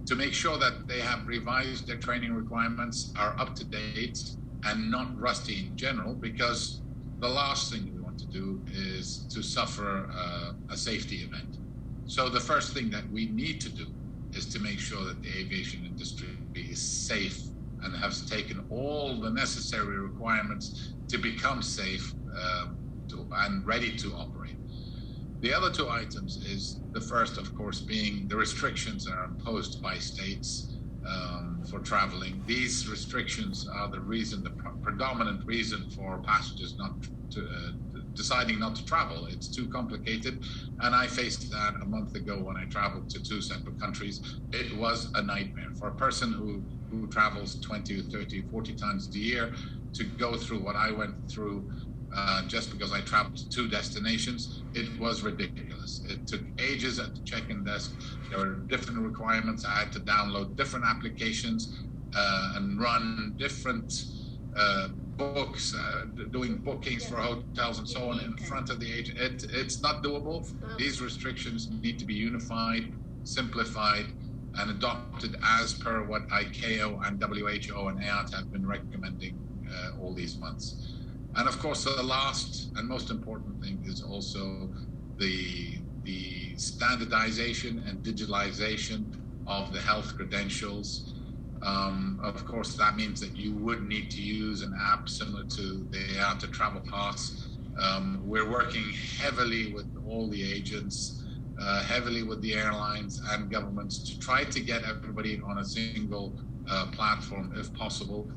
to make sure that they have revised their training requirements, are up to date, and not rusty in general, because the last thing we want to do is to suffer a safety event. So the first thing that we need to do is to make sure that the aviation industry is safe and has taken all the necessary requirements to become safe and ready to operate. The other two items is the first, of course, being the restrictions that are imposed by states for traveling. These restrictions are the reason, the predominant reason for passengers not to deciding not to travel. It's too complicated, and I faced that a month ago when I traveled to 2 separate countries. It was a nightmare for a person who travels 20, 30, 40 times a year to go through what I went through just because I traveled to 2 destinations. It was ridiculous. It took ages at the check-in desk. There were different requirements. I had to download different applications and run different books, doing bookings for hotels and so on in front of the agent. It's not doable. These restrictions need to be unified, simplified, and adopted as per what ICAO and WHO and IATA have been recommending all these months. And of course, the last and most important thing is also the standardization and digitalization of the health credentials. Of course, that means that you would need to use an app similar to the IATA Travel Pass. We're working heavily with all the agents, heavily with the airlines and governments to try to get everybody on a single platform if possible.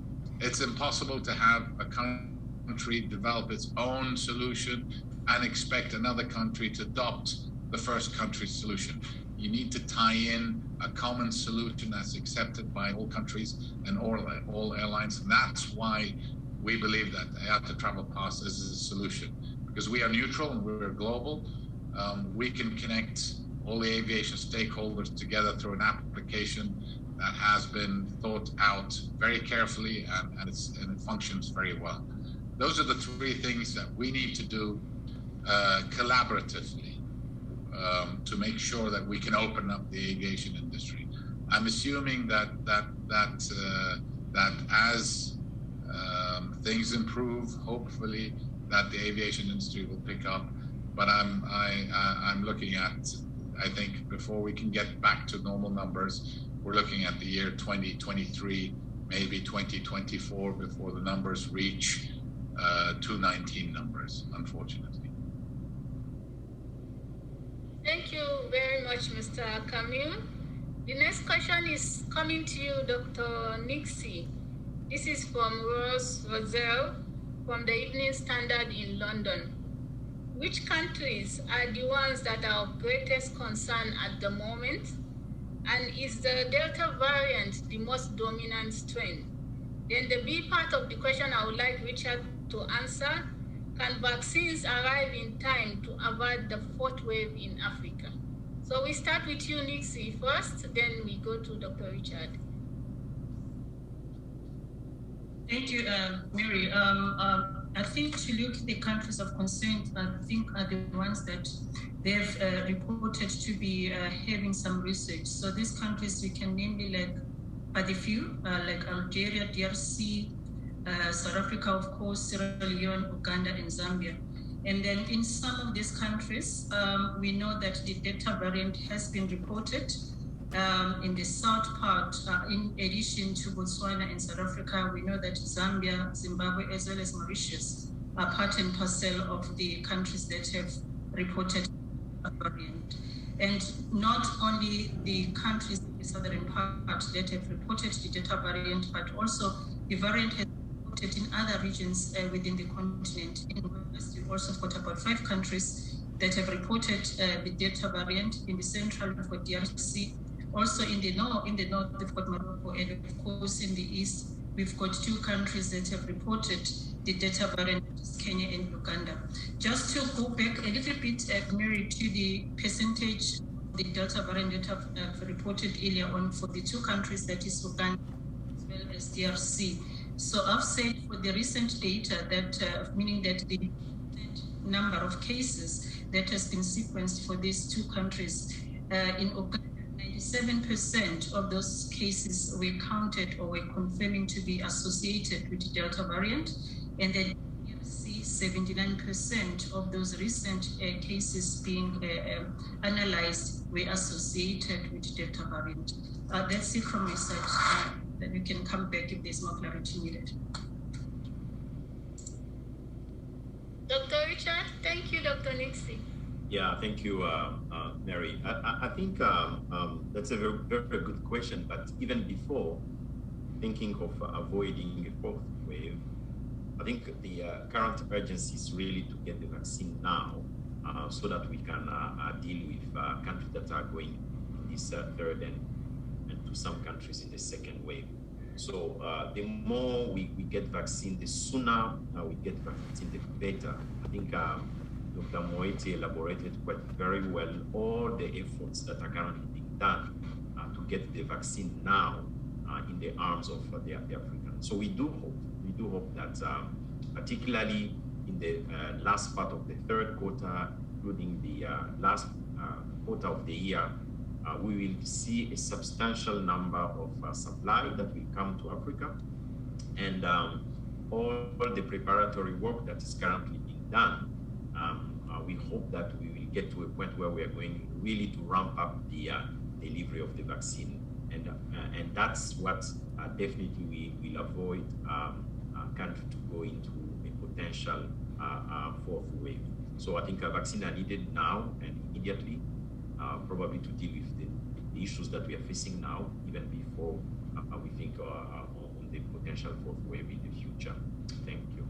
It's impossible to have a country develop its own solution and expect another country to adopt the first country solution. You need to tie in a common solution that's accepted by all countries and all airlines. And that's why we believe that the IATA Travel Pass is a solution, because we are neutral and we're global. We can connect all the aviation stakeholders together through an application that has been thought out very carefully, and it functions very well. Those are the three things that we need to do collaboratively to make sure that we can open up the aviation industry. I'm assuming that as things improve, hopefully that the aviation industry will pick up. But I'm looking at, I think before we can get back to normal numbers, we're looking at the year 2023, maybe 2024 before the numbers reach 2019 numbers, unfortunately.
Thank you very much, Mr. Kamil. The next question is coming to you, Dr. Nixie. This is from Rose Roselle from the Evening Standard in London. Which countries are the ones that are of greatest concern at the moment? And is the Delta variant the most dominant strain? Then the B part of the question I would like Richard to answer: can vaccines arrive in time to avoid the fourth wave in Africa? So we start with you, Nixie, first, then we go to Dr. Richard.
Thank you, Mary. I think to look at the countries of concern, I think are the ones that they've reported to be having some research. So these countries we can name like a few, like Algeria, DRC, South Africa, of course, Sierra Leone, Uganda, and Zambia. And then in some of these countries, we know that the Delta variant has been reported in the south part. In addition to Botswana and South Africa, we know that Zambia, Zimbabwe, as well as Mauritius are part and parcel of the countries that have reported the variant. And not only the countries in the southern part that have reported the Delta variant, but also the variant has reported in other regions within the continent. In West, we've also got about 5 countries that have reported the Delta variant. In the central, we've got DRC. Also in the north, we've got Morocco, and of course in the east, we've got 2 countries that have reported the Delta variant, Kenya and Uganda. Just to go back a little bit, Mary, to the percentage of the Delta variant that have reported earlier on for the 2 countries, that is Uganda as well as DRC. So I've said for the recent data that, meaning that the number of cases that has been sequenced for these 2 countries, in Uganda, 97% of those cases were counted or were confirming to be associated with the Delta variant. And then 79% of those recent cases being analyzed were associated with Delta variant. That's it from my side. Then you can come back if there's more clarity needed.
Dr. Richard, thank you, Dr. Nixie.
Yeah, thank you, Mary. I think that's a very, very good question. But even before thinking of avoiding a fourth wave, I think the current urgency is really to get the vaccine now so that we can deal with countries that are going to this third and to some countries in the second wave. So the more we get vaccine, the sooner we get vaccine, the better. I think Dr. Moeti elaborated quite very well all the efforts that are currently being done to get the vaccine now in the arms of the Africans. So we do hope that particularly in the last part of the third quarter, including the last quarter of the year, we will see a substantial number of supply that will come to Africa, and all the preparatory work that is currently being done. We hope that we will get to a point where we are going really to ramp up the delivery of the vaccine, and that's what definitely we will avoid country to go into a potential fourth wave. So I think a vaccine are needed now and immediately, probably to deal with the issues that we are facing now, even before we think on the potential fourth wave in the future. Thank you.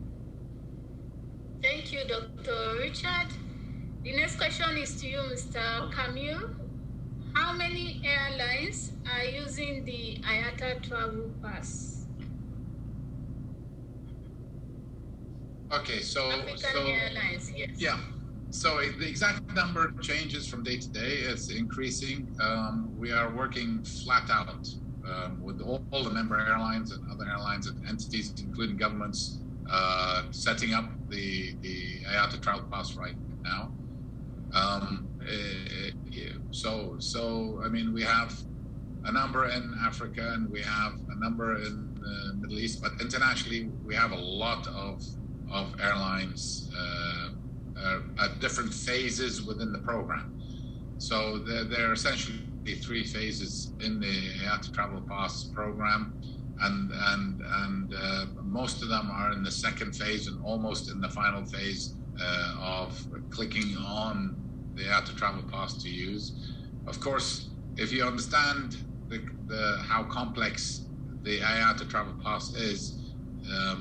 Thank you, Dr. Richard. The next question is to you, Mr. Kamil. How many airlines are using the IATA travel pass?
Okay,
African Airlines, yes.
Yeah. So the exact number changes from day to day. It's increasing. We are working flat out with all the member airlines and other airlines and entities, including governments, setting up the IATA travel pass right now. So I mean, we have a number in Africa and we have a number in the Middle East, but internationally we have a lot of airlines at different phases within the program. So there are essentially 3 phases in the IATA Travel Pass program, and most of them are in the second phase and almost in the final phase of clicking on the IATA Travel Pass to use. Of course, if you understand how complex the IATA Travel Pass is,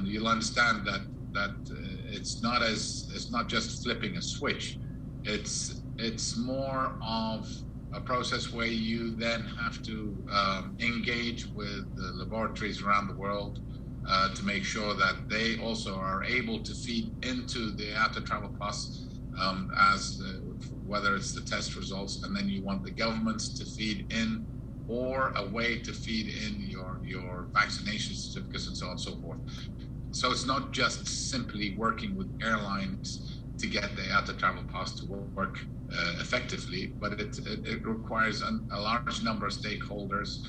you'll understand that it's not just flipping a switch. It's more of a process where you then have to engage with the laboratories around the world to make sure that they also are able to feed into the IATA Travel Pass whether it's the test results, and then you want the governments to feed in, or a way to feed in your vaccination certificates and so on and so forth. So it's not just simply working with airlines to get the IATA Travel Pass to work effectively, but it requires a large number of stakeholders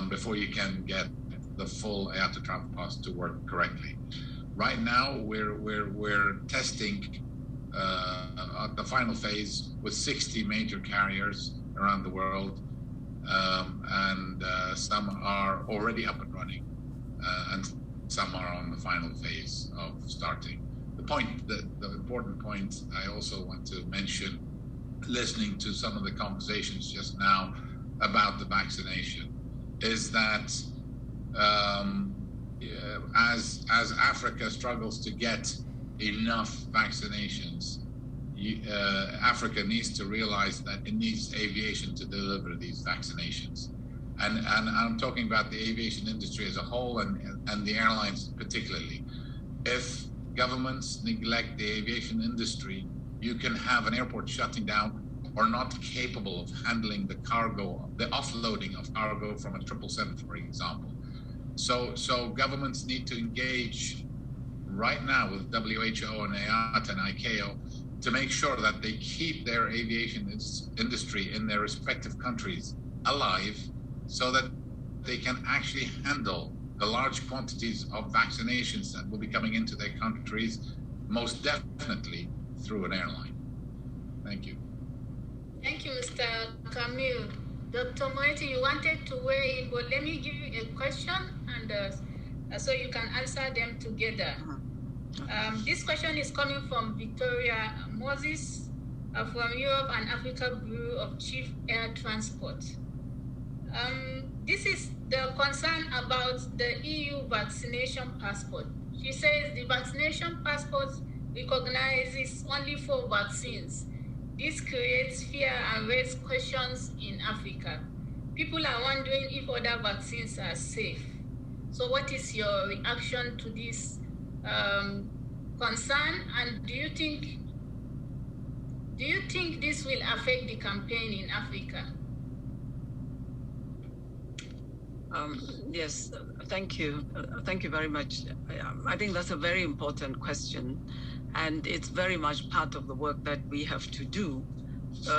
before you can get the full IATA Travel Pass to work correctly. Right now, we're testing the final phase with 60 major carriers around the world, and some are already up and running, and some are on the final phase of starting. The important point I also want to mention, listening to some of the conversations just now about the vaccination, is that as Africa struggles to get enough vaccinations, Africa needs to realize that it needs aviation to deliver these vaccinations. And I'm talking about the aviation industry as a whole and the airlines particularly. If governments neglect the aviation industry, you can have an airport shutting down or not capable of handling the cargo, the offloading of cargo from a 777, for example. So governments need to engage right now with WHO and IATA and ICAO to make sure that they keep their aviation industry in their respective countries alive, so that they can actually handle the large quantities of vaccinations that will be coming into their countries, most definitely through an airline. Thank you.
Thank you, Mr. Kamil. Dr. Moeti, you wanted to weigh in, but let me give you a question, and so you can answer them together. This question is coming from Victoria Moses from Europe and Africa Bureau of Chief Air Transport. This is the concern about the EU vaccination passport. She says the vaccination passport recognizes only 4 vaccines. This creates fear and raises questions in Africa. People are wondering if other vaccines are safe. So what is your reaction to this concern, and do you think this will affect the campaign in Africa?
Yes, thank you. Thank you very much. I think that's a very important question, and it's very much part of the work that we have to do.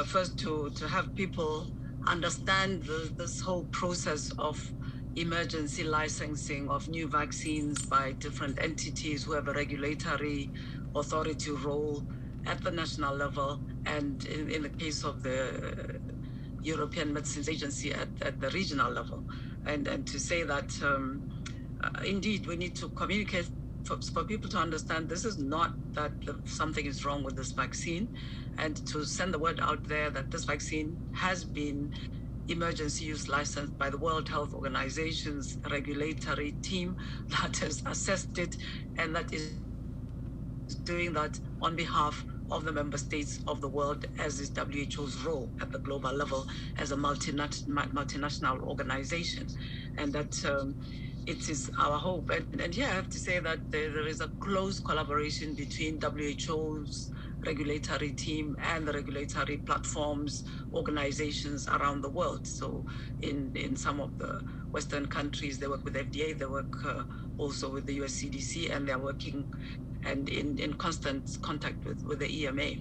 First, to have people understand this whole process of emergency licensing of new vaccines by different entities who have a regulatory authority role at the national level, and in the case of the European Medicines Agency at the regional level. And to say that indeed we need to communicate for people to understand this is not that something is wrong with this vaccine, and to send the word out there that this vaccine has been emergency use licensed by the World Health Organization's regulatory team that has assessed it, and that is doing that on behalf of the member states of the world, as is WHO's role at the global level as a multinational organization. And that it is our hope. And here I have to say that there is a close collaboration between WHO's regulatory team and the regulatory platforms, organizations around the world. So in some of the Western countries, they work with FDA, they work also with the US CDC, and they're working and in constant contact with the EMA.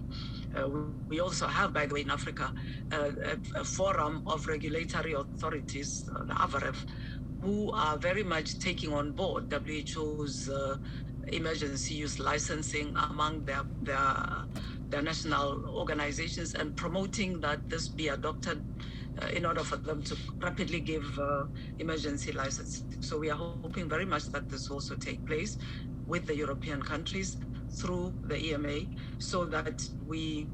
We also have, by the way, in Africa, a forum of regulatory authorities, the AVREF, who are very much taking on board WHO's emergency use licensing among their national organizations and promoting that this be adopted in order for them to rapidly give emergency license. So we are hoping very much that this also take place with the European countries through the EMA, so that we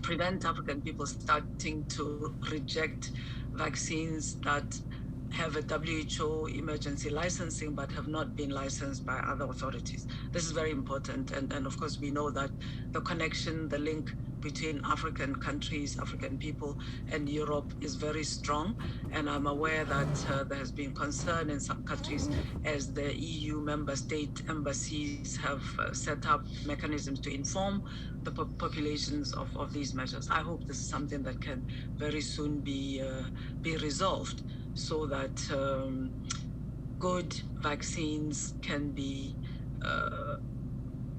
prevent African people starting to reject vaccines that have a WHO emergency licensing but have not been licensed by other authorities. This is very important. And of course, we know that the connection, the link between African countries, African people, and Europe is very strong. And I'm aware that there has been concern in some countries as the EU member state embassies have set up mechanisms to inform the populations of these measures. I hope this is something that can very soon be resolved, so that good vaccines can be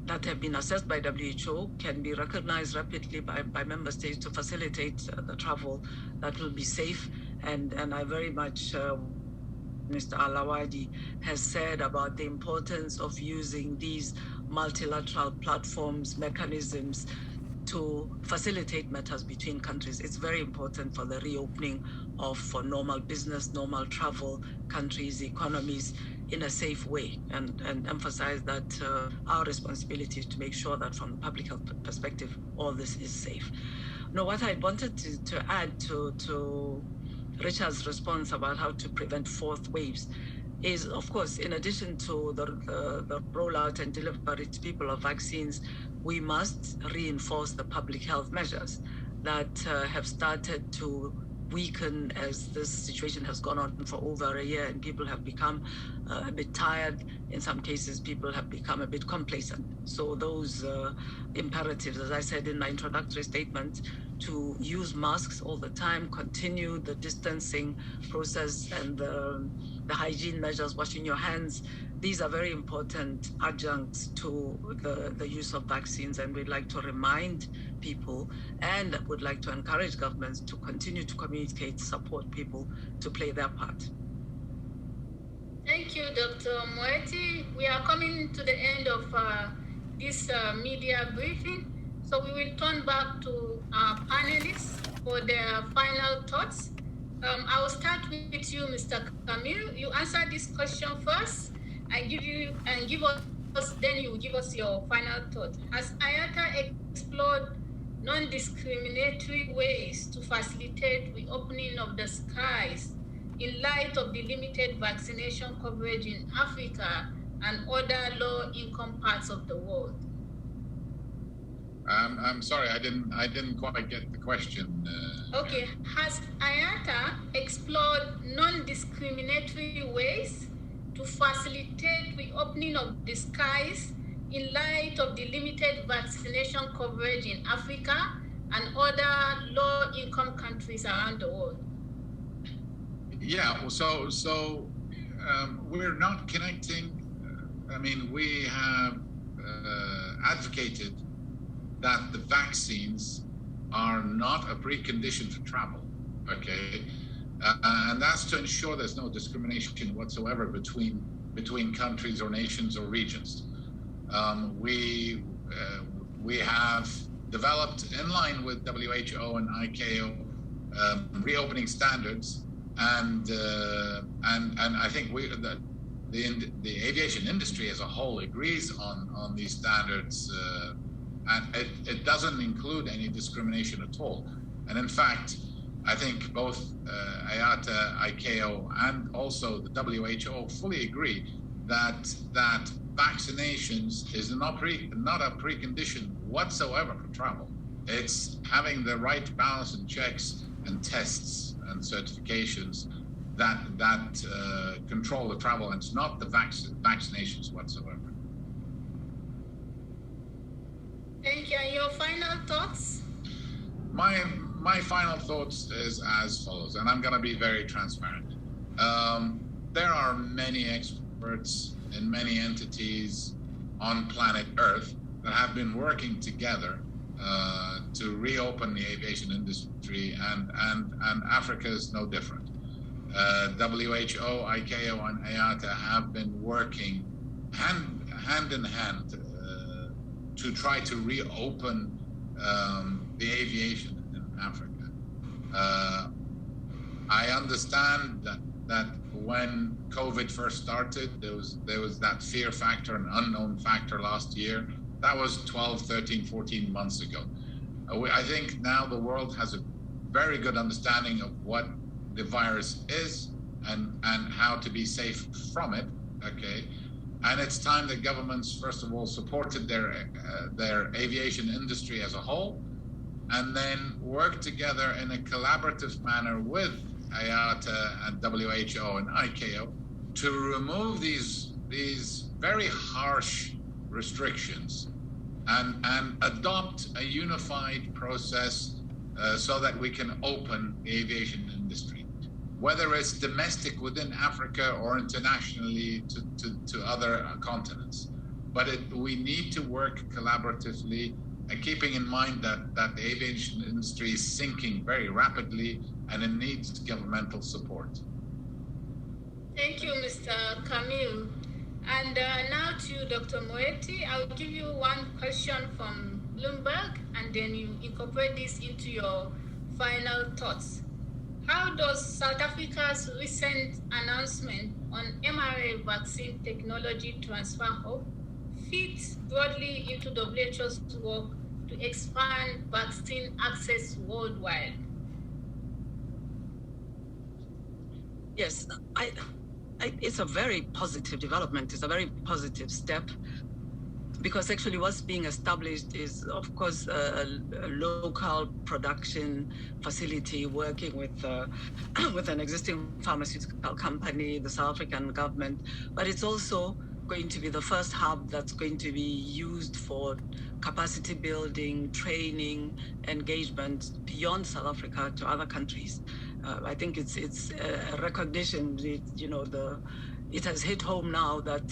that have been assessed by WHO can be recognized rapidly by member states to facilitate the travel that will be safe. And I very much Mr. Alawadi has said about the importance of using these multilateral platforms, mechanisms to facilitate matters between countries. It's very important for the reopening for normal business, normal travel, countries, economies in a safe way, and emphasize that our responsibility is to make sure that from the public health perspective, all this is safe. Now, what I wanted to add to Richard's response about how to prevent fourth waves is, of course, in addition to the rollout and delivery to people of vaccines, we must reinforce the public health measures that have started to weaken as this situation has gone on for over a year, and people have become a bit tired. In some cases, people have become a bit complacent. So those imperatives, as I said in my introductory statement, to use masks all the time, continue the distancing process and the hygiene measures, washing your hands, these are very important adjuncts to the use of vaccines, and we'd like to remind people and would like to encourage governments to continue to communicate, support people to play their part.
Thank you, Dr. Moeti. We are coming to the end of this media briefing, so we will turn back to our panelists for their final thoughts. I will start with you, Mr. Kamil. You answer this question first, and give us, then you give us your final thought. Has IATA explored non-discriminatory ways to facilitate reopening of the skies in light of the limited vaccination coverage in Africa and other low-income parts of the world?
I'm sorry, I didn't quite get the question.
Okay, has IATA explored non-discriminatory ways to facilitate reopening of the skies in light of the limited vaccination coverage in Africa and other low-income countries around the world?
Yeah, so we're not connecting. I mean, we have advocated that the vaccines are not a precondition for travel, okay? And that's to ensure there's no discrimination whatsoever between countries or nations or regions. We have developed, in line with WHO and ICAO, reopening standards, and I think the aviation industry as a whole agrees on these standards, and it doesn't include any discrimination at all. And in fact, I think both IATA, ICAO, and also the WHO fully agree that vaccinations is not a precondition whatsoever for travel. It's having the right balance and checks and tests and certifications that control the travel, and it's not the vaccinations whatsoever.
Thank you. And your final thoughts?
My final thoughts is as follows, and I'm going to be very transparent. There are many experts in many entities on planet Earth that have been working together to reopen the aviation industry, and Africa is no different. WHO, ICAO, and IATA have been working hand in hand to try to reopen the aviation in Africa. I understand that when COVID first started, there was that fear factor and unknown factor last year. That was 12, 13, 14 months ago. I think now the world has a very good understanding of what the virus is and how to be safe from it, okay? And it's time that governments, first of all, supported their aviation industry as a whole, and then work together in a collaborative manner with IATA and WHO and ICAO to remove these very harsh restrictions and adopt a unified process so that we can open the aviation industry, whether it's domestic within Africa or internationally to other continents. But we need to work collaboratively, and keeping in mind that the aviation industry is sinking very rapidly and it needs governmental support.
Thank you, Mr. Kamil. And now to Dr. Moeti, I'll give you one question from Bloomberg, and then you incorporate this into your final thoughts. How does South Africa's recent announcement on mRNA vaccine technology transfer hub fit broadly into WHO's work to expand vaccine access worldwide?
Yes, it's a very positive development. It's a very positive step, because actually what's being established is, of course, a local production facility working with an existing pharmaceutical company, the South African government, but it's also going to be the first hub that's going to be used for capacity building, training, engagement beyond South Africa to other countries. I think it's a recognition, it has hit home now that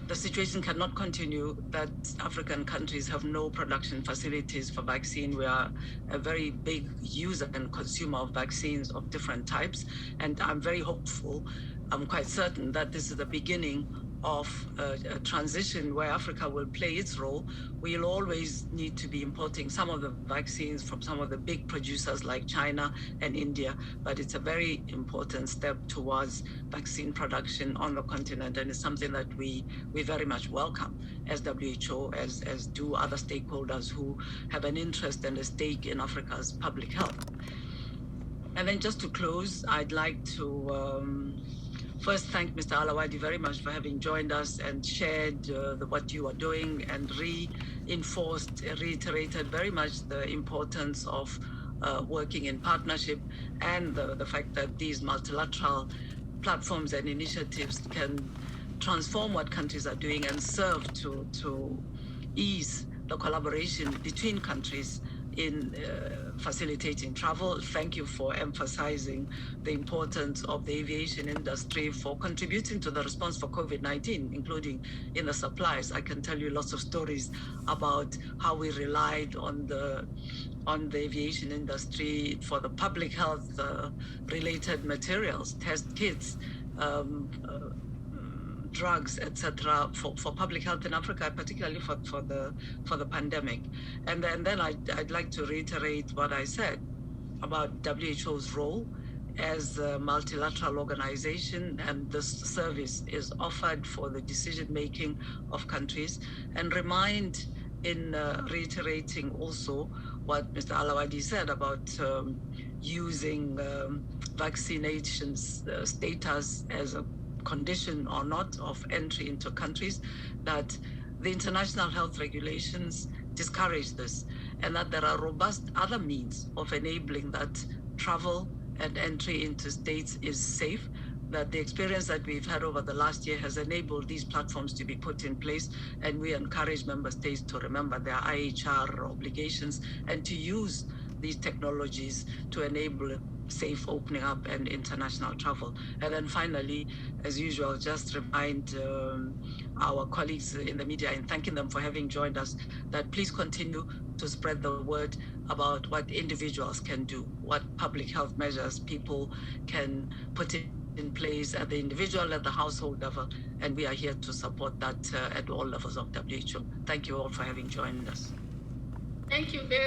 the situation cannot continue, that African countries have no production facilities for vaccine. We are a very big user and consumer of vaccines of different types. And I'm very hopeful, I'm quite certain that this is the beginning of a transition where Africa will play its role. We'll always need to be importing some of the vaccines from some of the big producers like China and India, but it's a very important step towards vaccine production on the continent, and it's something that we very much welcome as WHO, as do other stakeholders who have an interest and a stake in Africa's public health. And then just to close, I'd like to first thank Mr. Alawadi very much for having joined us and shared what you are doing, and reiterated very much the importance of working in partnership, and the fact that these multilateral platforms and initiatives can transform what countries are doing and serve to ease the collaboration between countries in facilitating travel. Thank you for emphasizing the importance of the aviation industry for contributing to the response for COVID-19, including in the supplies. I can tell you lots of stories about how we relied on the aviation industry for the public health related materials, test kits, drugs, etc., for public health in Africa, particularly for the pandemic. And then I'd like to reiterate what I said about WHO's role as a multilateral organization, and this service is offered for the decision making of countries, and remind in reiterating also what Mr. Alawadi said about using vaccination status as a condition or not of entry into countries, that the international health regulations discourage this, and that there are robust other means of enabling that travel and entry into states is safe, that the experience that we've had over the last year has enabled these platforms to be put in place, and we encourage member states to remember their IHR obligations and to use these technologies to enable safe opening up and international travel. And then finally, as usual, just remind our colleagues in the media, and thanking them for having joined us, that please continue to spread the word about what individuals can do, what public health measures people can put in place at the individual, at the household level, and we are here to support that at all levels of WHO. Thank you all for having joined us.
Thank you very